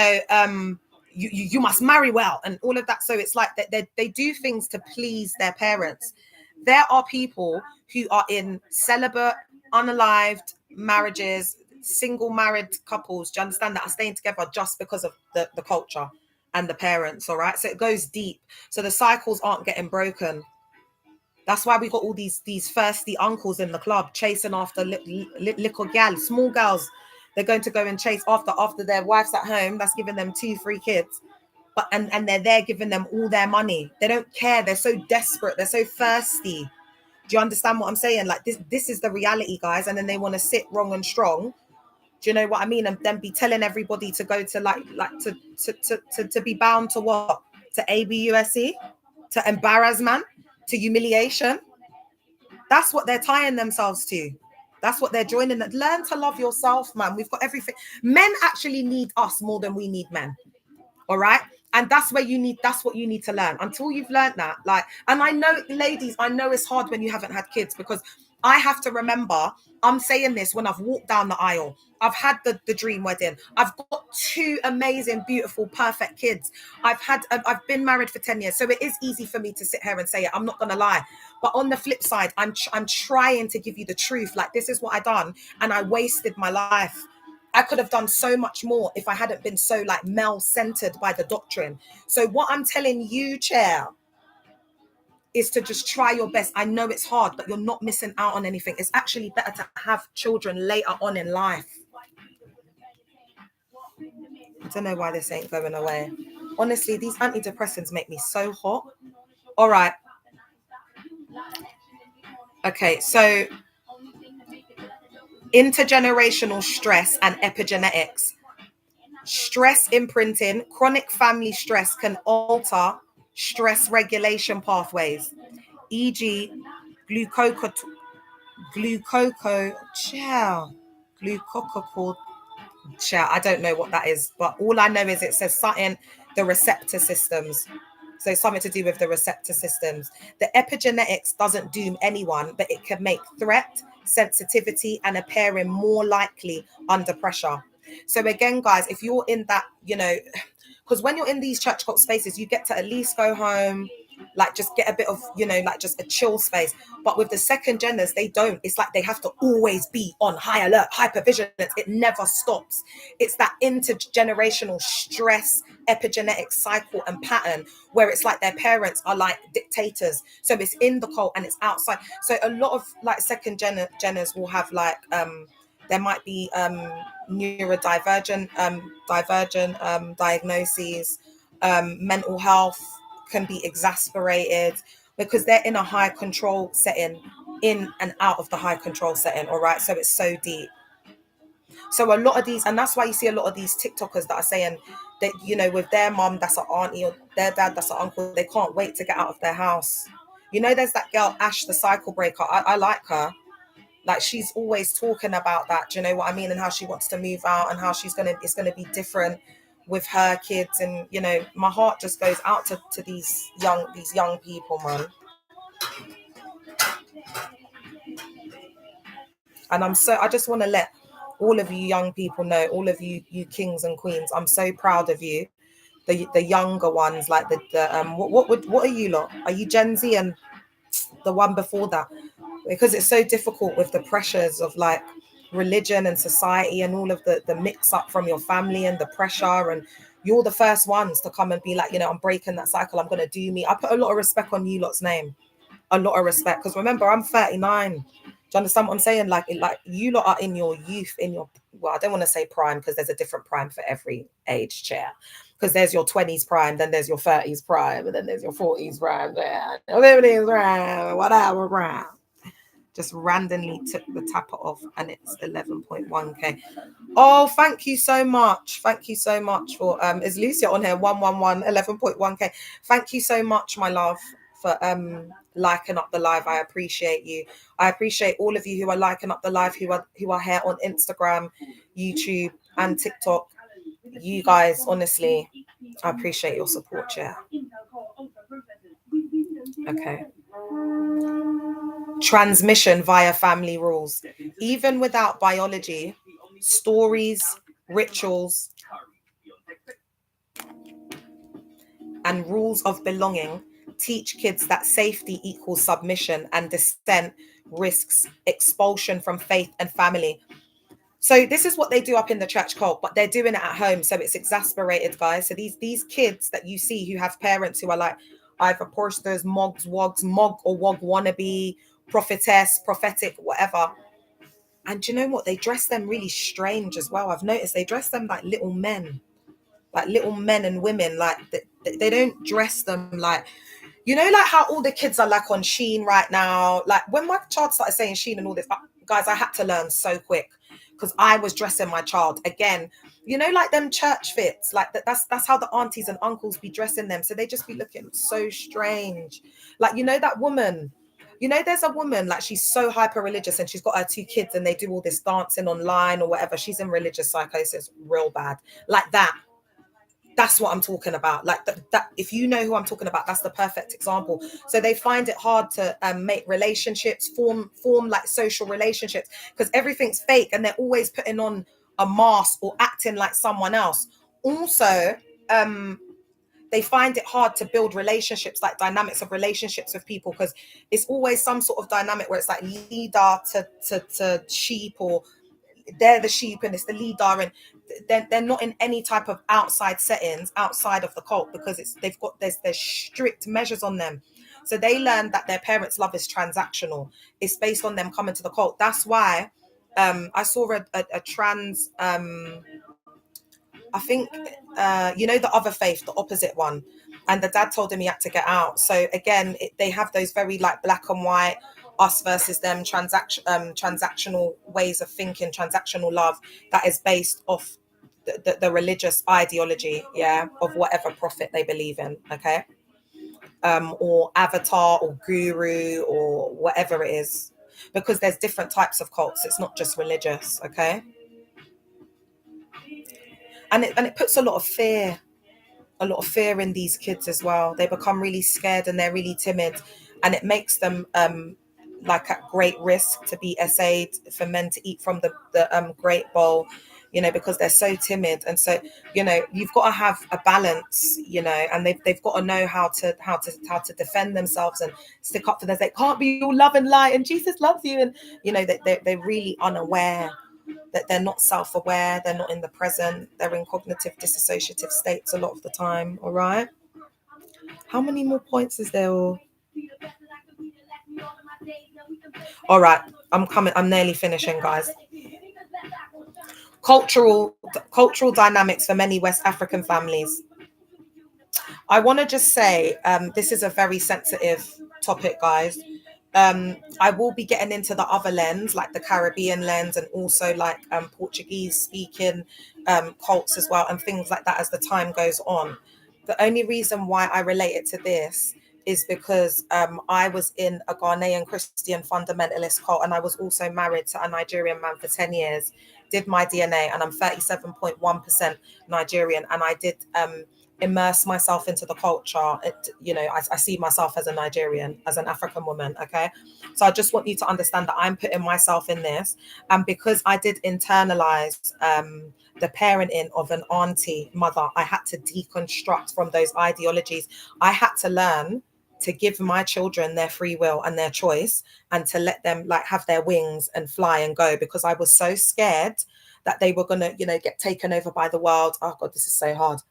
must marry well and all of that. So it's like they do things to please their parents. There are people who are in celibate, unalived marriages, single married couples, do you understand, that are staying together just because of the culture and the parents, all right? So it goes deep. So the cycles aren't getting broken. That's why we got all these thirsty uncles in the club chasing after little gals, small girls. They're going to go and chase after their wives at home. That's giving them 2-3 kids. But and they're there giving them all their money. They don't care. They're so desperate. They're so thirsty. Do you understand what I'm saying? Like, this is the reality, guys. And then they want to sit wrong and strong. Do you know what I mean? And then be telling everybody to go to to be bound to what? To ABUSE? To embarrassment? To humiliation? That's what they're tying themselves to. That's what they're joining. Learn to love yourself, man. We've got everything. Men actually need us more than we need men. All right. And that's what you need to learn. Until you've learned that, like, and I know, ladies, I know it's hard when you haven't had kids, because I have to remember, I'm saying this when I've walked down the aisle. I've had the dream wedding. I've got 2 amazing, beautiful, perfect kids. I've been married for 10 years. So it is easy for me to sit here and say it. I'm not going to lie. But on the flip side, I'm trying to give you the truth. Like, this is what I done, and I wasted my life. I could have done so much more if I hadn't been so like male-centered by the doctrine. So what I'm telling you, Chair, is to just try your best. I know it's hard, but you're not missing out on anything. It's actually better to have children later on in life. I don't know why this ain't going away. Honestly, these antidepressants make me so hot. All right. Okay, so intergenerational stress and epigenetics. Stress imprinting, chronic family stress can alter stress regulation pathways, e.g. glucocorticoid, I don't know what that is, but all I know is it says something, the receptor systems. So something to do with the receptor systems. The epigenetics doesn't doom anyone, but it can make threat, sensitivity, and appearing more likely under pressure. So again, guys, if you're in that, because when you're in these church cult spaces, you get to at least go home, like just get a bit of, like just a chill space. But with the second genders, they don't. It's like they have to always be on high alert, hypervigilance. It never stops. It's that intergenerational stress, epigenetic cycle and pattern where it's like their parents are like dictators. So it's in the cult and it's outside. So a lot of like second genders will have like, there might be neurodivergent diagnoses, mental health can be exasperated because they're in a high control setting, in and out of the high control setting. All right, so it's so deep. So a lot of these, and that's why you see a lot of these TikTokers that are saying that, with their mom that's an auntie or their dad that's an uncle, they can't wait to get out of their house. There's that girl Ash, the cycle breaker. I like her. Like, she's always talking about that, do you know what I mean? And how she wants to move out and how it's gonna be different with her kids. And my heart just goes out to these young people, man. And I just want to let all of you young people know, all of you kings and queens, I'm so proud of you. The younger ones, like what are you lot? Are you Gen Z and the one before that? Because it's so difficult with the pressures of like religion and society and all of the mix up from your family and the pressure, and you're the first ones to come and be like, I'm breaking that cycle, I'm gonna do me. I put a lot of respect on you lot's name, a lot of respect, because remember, I'm 39. Do you understand what I'm saying? Like you lot are in your youth, well, I don't want to say prime, because there's a different prime for every age, Chair. Because there's your 20s prime, then there's your 30s prime, and then there's your 40s prime, 50s prime, whatever prime. Just randomly took the tapper off, and it's 11.1k. Oh, thank you so much. Thank you so much for is Lucia on here? 111 11.1k. Thank you so much, my love, for liking up the live. I appreciate you. I appreciate all of you who are liking up the live, who are here on Instagram, YouTube, and TikTok. You guys, honestly, I appreciate your support, yeah. Okay. Transmission via family rules. Even without biology, stories, rituals, and rules of belonging teach kids that safety equals submission, and dissent risks expulsion from faith and family. So this is what they do up in the church cult, but they're doing it at home. So it's exasperated, guys. So these kids that you see who have parents who are like either porsters, mogs, wogs, mog or wog wannabe, prophetess, prophetic, whatever. And do you know what? They dress them really strange as well. I've noticed they dress them like little men and women. Like they don't dress them like, like how all the kids are like on Shein right now. Like when my child started saying Shein and all this, guys, I had to learn so quick, because I was dressing my child again, like them church fits, like that's how the aunties and uncles be dressing them. So they just be looking so strange. Like, that woman, You know, there's a woman, like, she's so hyper religious and she's got her 2 kids and they do all this dancing online or whatever. She's in religious psychosis real bad. Like that. That's what I'm talking about. Like that if you know who I'm talking about, that's the perfect example. So they find it hard to make relationships, form like social relationships, because everything's fake and they're always putting on a mask or acting like someone else. Also, they find it hard to build relationships, like dynamics of relationships with people, because it's always some sort of dynamic where it's like leader to sheep, or they're the sheep and it's the leader, and they're not in any type of outside settings outside of the cult, because there's strict measures on them. So they learn that their parents' love is transactional. It's based on them coming to the cult. That's why I saw a trans I think, you know, the other faith, the opposite one. And the dad told him he had to get out. So again, they have those very like black and white, us versus them, transactional ways of thinking, transactional love that is based off the religious ideology, yeah, of whatever prophet they believe in, okay? Or avatar or guru or whatever it is. Because there's different types of cults. It's not just religious, okay? And it puts a lot of fear in these kids as well. They become really scared and they're really timid, and it makes them like at great risk to be essayed, for men to eat from the great bowl, you know, because they're so timid. And so, you know, you've got to have a balance, you know, and they've got to know how to defend themselves and stick up for them. They can't be all love and light and Jesus loves you, and you know, they're really unaware, that they're not self-aware, they're not in the present, they're in cognitive dissociative states a lot of the time. All right, how many more points is there? All right, I'm nearly finishing, guys. Cultural dynamics for many West African families. I want to just say, this is a very sensitive topic, guys. I will be getting into the other lens, like the Caribbean lens, and also like Portuguese speaking cults as well, and things like that as the time goes on. The only reason why I relate it to this is because I was in a Ghanaian Christian fundamentalist cult, and I was also married to a Nigerian man for 10 years, did my DNA, and I'm 37.1% Nigerian, and I did immerse myself into the culture. You know, I see myself as a Nigerian, as an African woman, okay? So I just want you to understand that I'm putting myself in this, and because I did internalize the parenting of an auntie mother, I had to deconstruct from those ideologies. I had to learn to give my children their free will and their choice, and to let them like have their wings and fly and go, because I was so scared that they were gonna, you know, get taken over by the world. Oh God, this is so hard.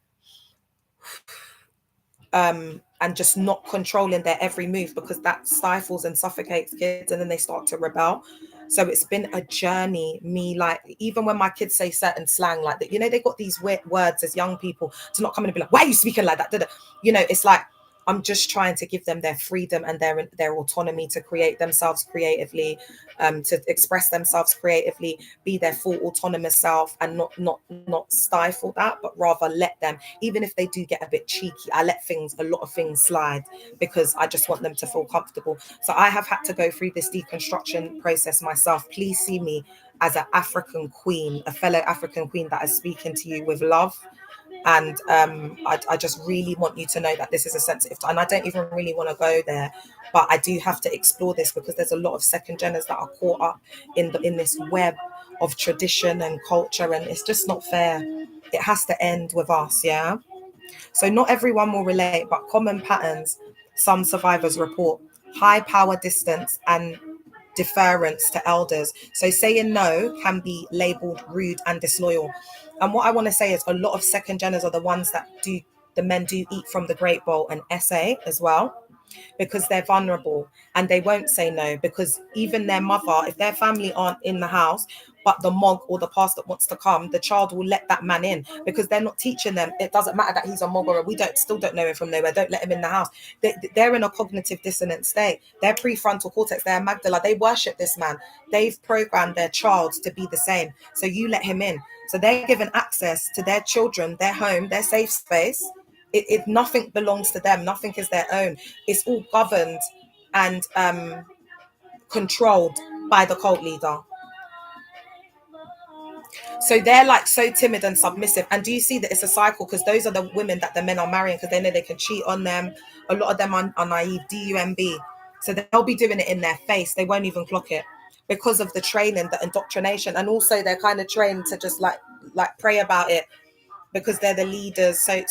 And just not controlling their every move, because that stifles and suffocates kids, and then they start to rebel. So it's been a journey, me, like, even when my kids say certain slang like that, you know, they got these weird words as young people, to not come in and be like, why are you speaking like that? You know, it's like, I'm just trying to give them their freedom and their autonomy to create themselves creatively, to express themselves creatively, be their full autonomous self, and not stifle that, but rather let them, even if they do get a bit cheeky, I let a lot of things slide, because I just want them to feel comfortable. So I have had to go through this deconstruction process myself. Please see me as an African queen, a fellow African queen that is speaking to you with love. And I just really want you to know that this is a sensitive time, and I don't even really want to go there, but I do have to explore this, because there's a lot of second geners that are caught up in this web of tradition and culture, and it's just not fair. It has to end with us, yeah? So not everyone will relate, but common patterns some survivors report: high power distance and deference to elders. So saying no can be labeled rude and disloyal. And what I want to say is, a lot of second geners are the ones that the men do eat from the great bowl and essay as well, because they're vulnerable and they won't say no, because even their mother, if their family aren't in the house, but the mog or the pastor wants to come, the child will let that man in, because they're not teaching them. It doesn't matter that he's a mog, or we still don't know him from nowhere. Don't let him in the house. They're in a cognitive dissonant state. Their prefrontal cortex, their amygdala, they worship this man. They've programmed their child to be the same. So you let him in. So they're given access to their children, their home, their safe space. Nothing belongs to them. Nothing is their own. It's all governed and controlled by the cult leader. So they're like so timid and submissive. And do you see that it's a cycle? Because those are the women that the men are marrying because they know they can cheat on them. A lot of them are naive, DUMB. So they'll be doing it in their face. They won't even clock it because of the training, the indoctrination. And also they're kind of trained to just like pray about it because they're the leaders. So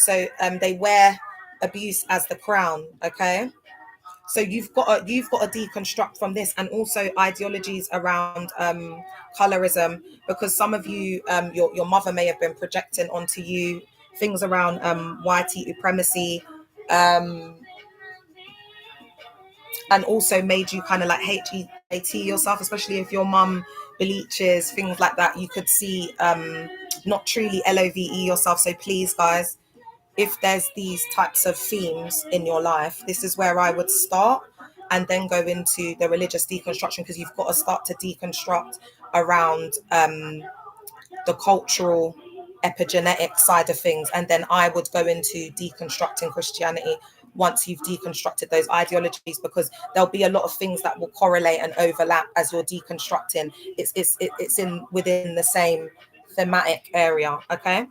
they wear abuse as the crown. Okay. So you've got to deconstruct from this, and also ideologies around colorism, because some of you, your mother may have been projecting onto you things around white supremacy, and also made you kind of like hate yourself, especially if your mum bleaches, things like that. You could see not truly love yourself. So please, guys, if there's these types of themes in your life, this is where I would start, and then go into the religious deconstruction, because you've got to start to deconstruct around the cultural epigenetic side of things. And then I would go into deconstructing Christianity once you've deconstructed those ideologies, because there'll be a lot of things that will correlate and overlap as you're deconstructing. It's in within the same thematic area. Okay.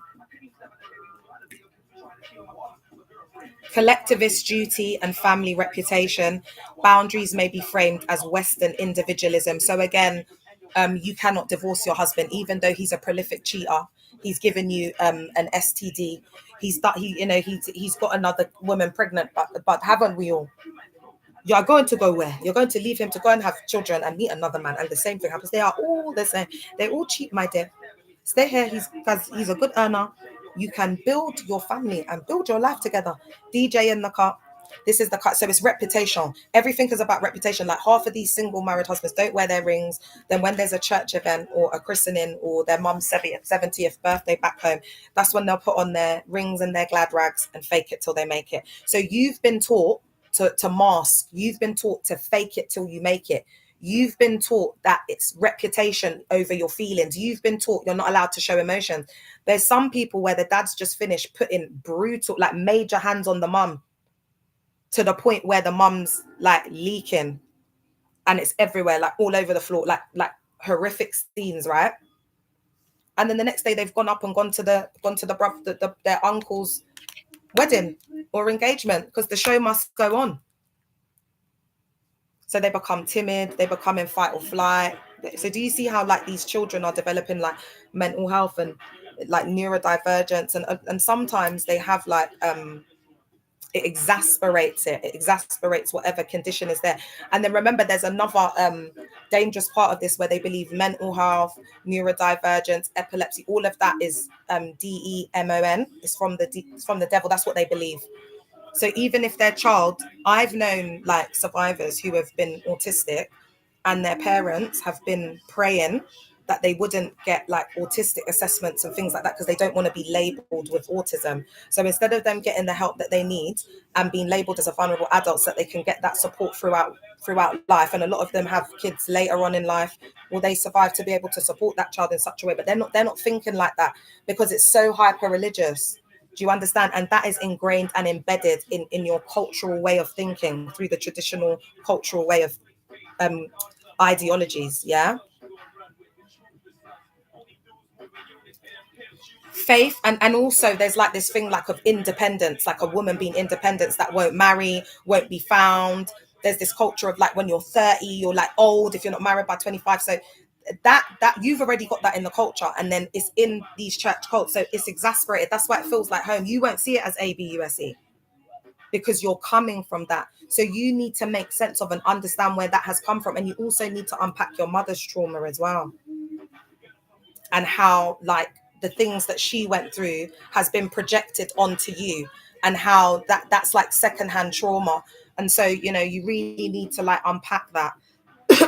Collectivist duty and family reputation. Boundaries may be framed as Western individualism. So again, you cannot divorce your husband, even though he's a prolific cheater. He's given you an STD. He's got another woman pregnant, but haven't we all? You're going to go where? You're going to leave him to go and have children and meet another man, and the same thing happens. They are all the same. They all cheat, my dear. Stay here. Because he's a good earner. You can build your family and build your life together. DJ in the car. This is the cut. So it's reputation. Everything is about reputation. Like half of these single married husbands don't wear their rings. Then when there's a church event or a christening or their mum's 70th birthday back home, that's when they'll put on their rings and their glad rags and fake it till they make it. So you've been taught to mask. You've been taught to fake it till you make it. You've been taught that it's reputation over your feelings. You've been taught you're not allowed to show emotion. There's some people where the dad's just finished putting brutal, like major hands on the mum, to the point where the mum's like leaking and it's everywhere, like all over the floor, like horrific scenes, right? And then the next day they've gone up and gone to their uncle's wedding or engagement because the show must go on. So they become timid, they become in fight or flight. So do you see how like these children are developing like mental health and like neurodivergence, and sometimes they have like it exasperates whatever condition is there. And then remember, there's another dangerous part of this where they believe mental health, neurodivergence, epilepsy, all of that is DEMON. It's from the devil. That's what they believe. So even if their child, I've known like survivors who have been autistic and their parents have been praying that they wouldn't get like autistic assessments and things like that because they don't want to be labeled with autism. So instead of them getting the help that they need and being labeled as a vulnerable adult, so that they can get that support throughout life. And a lot of them have kids later on in life, will they survive to be able to support that child in such a way? But they're not thinking like that because it's so hyper religious. Do you understand? And that is ingrained and embedded in your cultural way of thinking through the traditional cultural way of ideologies. Yeah. Faith, and also there's like this thing like of independence, like a woman being independent that won't marry, won't be found. There's this culture of like when you're 30, you're like old if you're not married by 25. So that you've already got that in the culture, and then it's in these church cults, so it's exasperated. That's why it feels like home. You won't see it as ABUSE because you're coming from that. So you need to make sense of and understand where that has come from, and you also need to unpack your mother's trauma as well, and how like the things that she went through has been projected onto you, and how that's like secondhand trauma. And so you really need to like unpack that.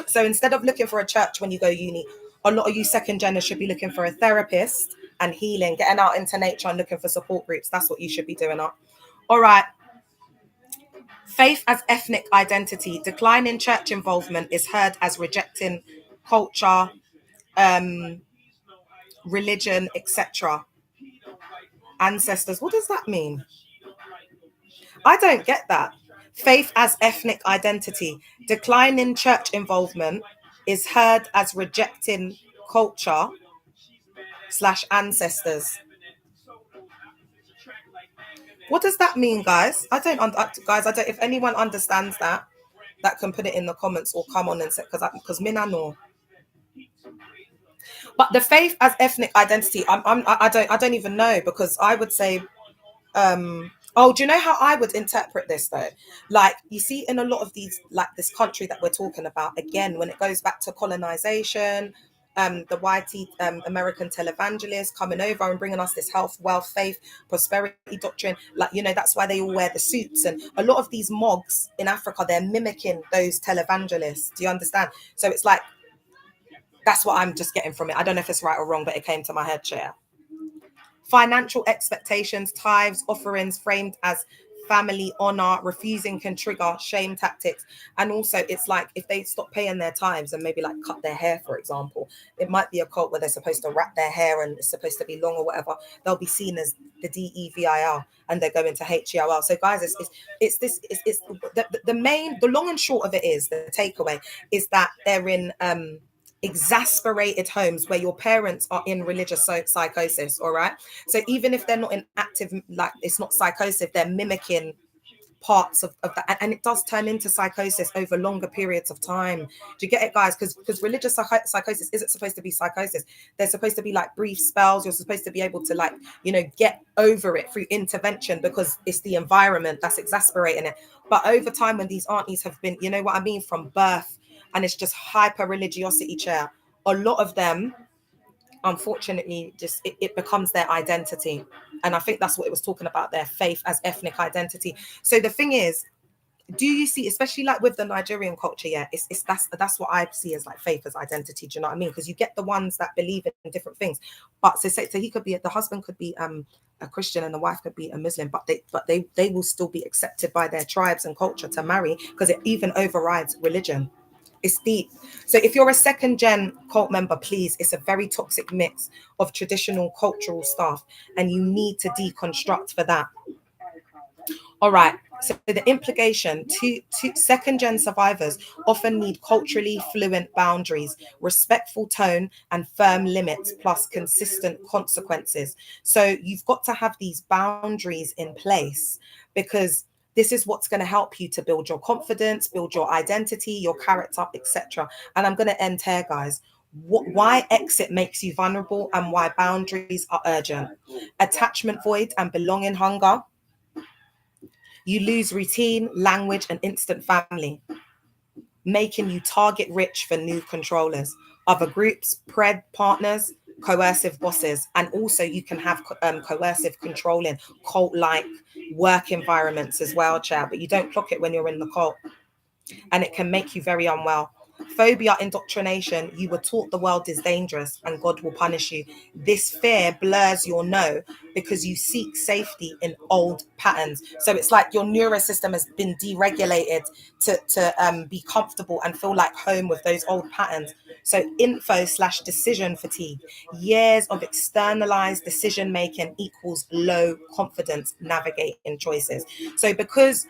So instead of looking for a church when you go uni, a lot of you second geners should be looking for a therapist and healing, getting out into nature and looking for support groups. That's what you should be doing up. All right. Faith as ethnic identity. Decline in church involvement is heard as rejecting culture, religion, etc. Ancestors. What does that mean? I don't get that. Faith as ethnic identity. Decline in church involvement is heard as rejecting culture / ancestors. What does that mean, guys? Guys, I don't. If anyone understands that, that can put it in the comments or come on and say, because Mina know. But the faith as ethnic identity, I don't even know, because I would say, oh, do you know how I would interpret this though? Like, you see in a lot of these, like this country that we're talking about, again, when it goes back to colonization, the whitey American televangelists coming over and bringing us this health, wealth, faith, prosperity doctrine. Like, you know, that's why they all wear the suits. And a lot of these mogs in Africa, they're mimicking those televangelists. Do you understand? So it's like, that's what I'm just getting from it. I don't know if it's right or wrong, but it came to my head, Chair. Financial expectations, tithes, offerings framed as family honor, refusing can trigger shame tactics. And also, it's like if they stop paying their tithes and maybe like cut their hair, for example, it might be a cult where they're supposed to wrap their hair and it's supposed to be long or whatever. They'll be seen as the DEVIR and they're going to HERL. So, guys, it's the long and short of it is, the takeaway is that they're in exasperated homes where your parents are in religious psychosis. All right, so even if they're not in active, like it's not psychosis, they're mimicking parts of that, and it does turn into psychosis over longer periods of time. Do you get it, guys? Because religious psychosis isn't supposed to be psychosis. They're supposed to be like brief spells. You're supposed to be able to, like, you know, get over it through intervention, because it's the environment that's exasperating it. But over time, when these aunties have been, you know what I mean, from birth, and it's just hyper religiosity, Chair, a lot of them, unfortunately, just it becomes their identity. And I think that's what it was talking about, their faith as ethnic identity. So the thing is, do you see, especially like with the Nigerian culture, yeah, it's that's what I see as like faith as identity. Do you know what I mean? Because you get the ones that believe in different things, but so he could be, the husband could be a Christian and the wife could be a Muslim, but they will still be accepted by their tribes and culture to marry, because it even overrides religion. It's deep. So if you're a second gen cult member, please, it's a very toxic mix of traditional cultural stuff, and you need to deconstruct for that. All right. So the implication to second gen survivors often need culturally fluent boundaries, respectful tone, and firm limits, plus consistent consequences. So you've got to have these boundaries in place, because this is what's going to help you to build your confidence, build your identity, your character, etc. And I'm going to end here, guys. Why exit makes you vulnerable and why boundaries are urgent. Attachment void and belonging hunger. You lose routine, language, and instant family, making you target rich for new controllers, other groups, pred partners, coercive bosses. And also you can have coercive controlling, cult-like work environments as well, Chair, but you don't clock it when you're in the cult. And it can make you very unwell. Phobia indoctrination. You were taught the world is dangerous and God will punish you. This fear blurs your no, because you seek safety in old patterns. So it's like your nervous system has been deregulated to be comfortable and feel like home with those old patterns. So info / decision fatigue. Years of externalized decision making equals low confidence navigating choices. So because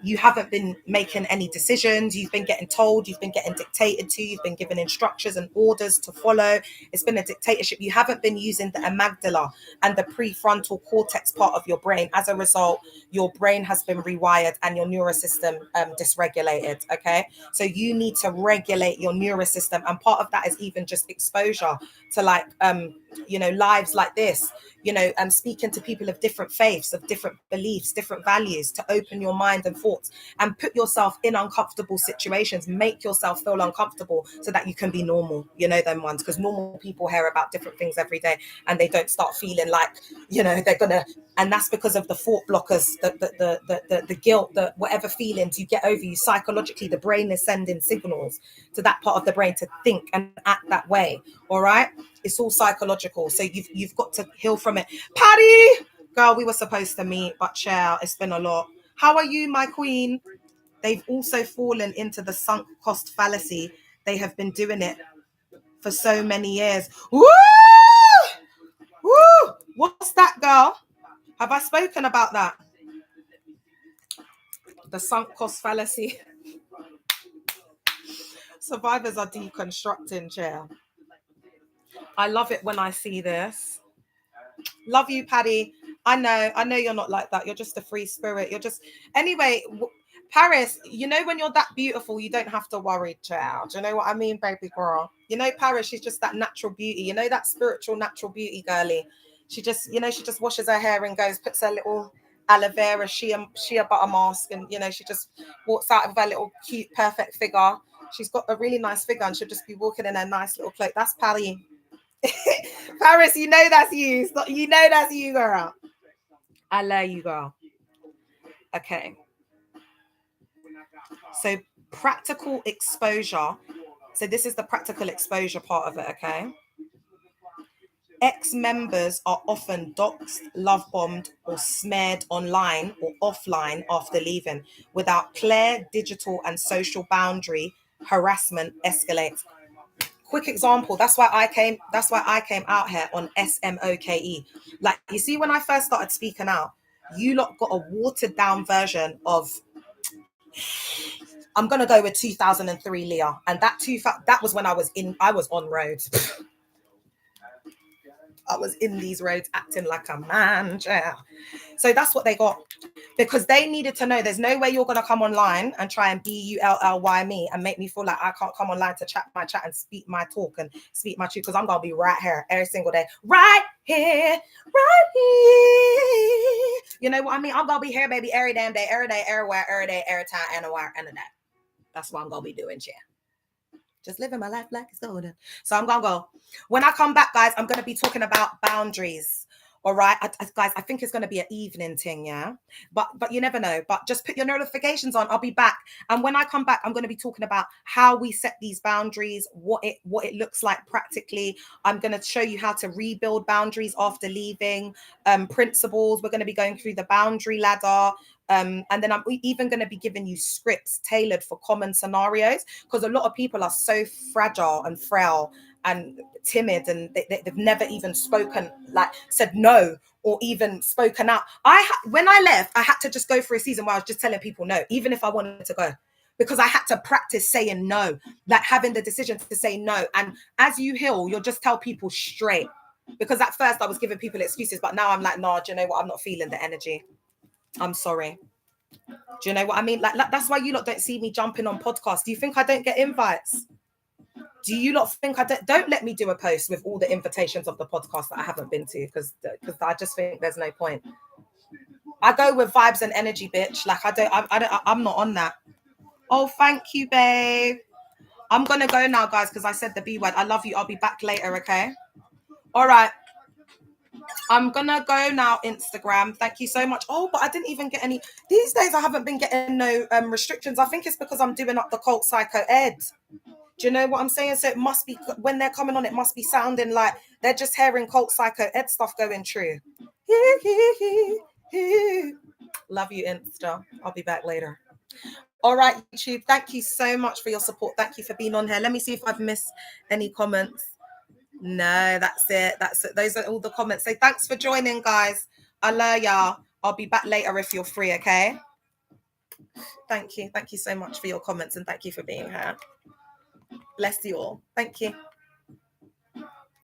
you haven't been making any decisions, you've been getting told, you've been getting dictated to, you've been given instructions and orders to follow, it's been a dictatorship, you haven't been using the amygdala and the prefrontal cortex part of your brain. As a result, your brain has been rewired and your neurosystem dysregulated. Okay, so you need to regulate your neurosystem, and part of that is even just exposure to, like, you know, lives like this, you know, and speaking to people of different faiths, of different beliefs, different values, to open your mind and thoughts and put yourself in uncomfortable situations, make yourself feel uncomfortable so that you can be normal, you know, them ones, because normal people hear about different things every day and they don't start feeling like, you know, they're gonna, and that's because of the thought blockers, the guilt, the whatever feelings you get over you psychologically, the brain is sending signals to that part of the brain to think and act that way. All right, it's all psychological. So you've got to heal from it. Patty, girl, we were supposed to meet, but child, it's been a lot. How are you, my queen? They've also fallen into the sunk cost fallacy. They have been doing it for so many years. Woo! Woo! What's that, girl? Have I spoken about that? The sunk cost fallacy. Survivors are deconstructing, chair. I love it when I see this. Love you, Paddy. I know you're not like that. You're just a free spirit. You're just, anyway, Paris, you know, when you're that beautiful, you don't have to worry, child. Do you know what I mean, baby girl? You know, Paris, she's just that natural beauty. You know, that spiritual natural beauty girly. She just, you know, she just washes her hair and goes, puts her little aloe vera shea butter mask, and, you know, she just walks out of her little cute, perfect figure. She's got a really nice figure, and she'll just be walking in her nice little cloak. That's Patty. Paris, you know that's you. You know that's you, girl. I love you, girl. Okay. So practical exposure. So this is the practical exposure part of it, okay? Ex-members are often doxed, love-bombed, or smeared online or offline after leaving. Without clear digital and social boundary, harassment escalates. Quick example, that's why I came out here on SMOKE. Like, you see, when I first started speaking out, you lot got a watered down version of, I'm gonna go with 2003 Leah, and that was when I was on roads. I was in these roads acting like a man. Yeah. So that's what they got, because they needed to know there's no way you're going to come online and try and BULLY me and make me feel like I can't come online to chat and speak my talk and speak my truth, because I'm going to be right here every single day. Right here. You know what I mean? I'm going to be here, baby, every damn day, every day, everywhere, every day, every time, anywhere, and a day. That's what I'm going to be doing, yeah. Just living my life like it's golden. So I'm going to go. When I come back, guys, I'm going to be talking about boundaries. All right, guys, I think it's going to be an evening thing, yeah? But you never know. But just put your notifications on. I'll be back. And when I come back, I'm going to be talking about how we set these boundaries, what it looks like practically. I'm going to show you how to rebuild boundaries after leaving, principles. We're going to be going through the boundary ladder. And then I'm even going to be giving you scripts tailored for common scenarios, because a lot of people are so fragile and frail and timid, and they've never even said no or even spoken out. When I left, I had to just go for a season where I was just telling people no, even if I wanted to go, because I had to practice saying no, like having the decision to say no. And as you heal, you'll just tell people straight, because at first I was giving people excuses, but now I'm like, nah, do you know what? I'm not feeling the energy. I'm sorry. Do you know what I mean? Like that's why you lot don't see me jumping on podcasts. Do you think I don't get invites? Do you lot think I don't let me do a post with all the invitations of the podcast that I haven't been to, because I just think there's no point. I go with vibes and energy, bitch. Like I'm not on that. Oh, thank you, babe. I'm gonna go now, guys, because I said the B word. I love you. I'll be back later, okay? All right. I'm gonna go now, Instagram. Thank you so much. Oh, but I didn't even get any. These days I haven't been getting no restrictions. I think it's because I'm doing up the cult psycho ed. Do you know what I'm saying? So it must be, when they're coming on, it must be sounding like they're just hearing cult psycho ed stuff going true. Love you, Insta. I'll be back later. All right, YouTube. Thank you so much for your support. Thank you for being on here. Let me see if I've missed any comments. No, that's it. That's it. Those are all the comments. So thanks for joining, guys. I love y'all. I'll be back later if you're free, okay? Thank you. Thank you so much for your comments, and thank you for being here. Bless you all. Thank you.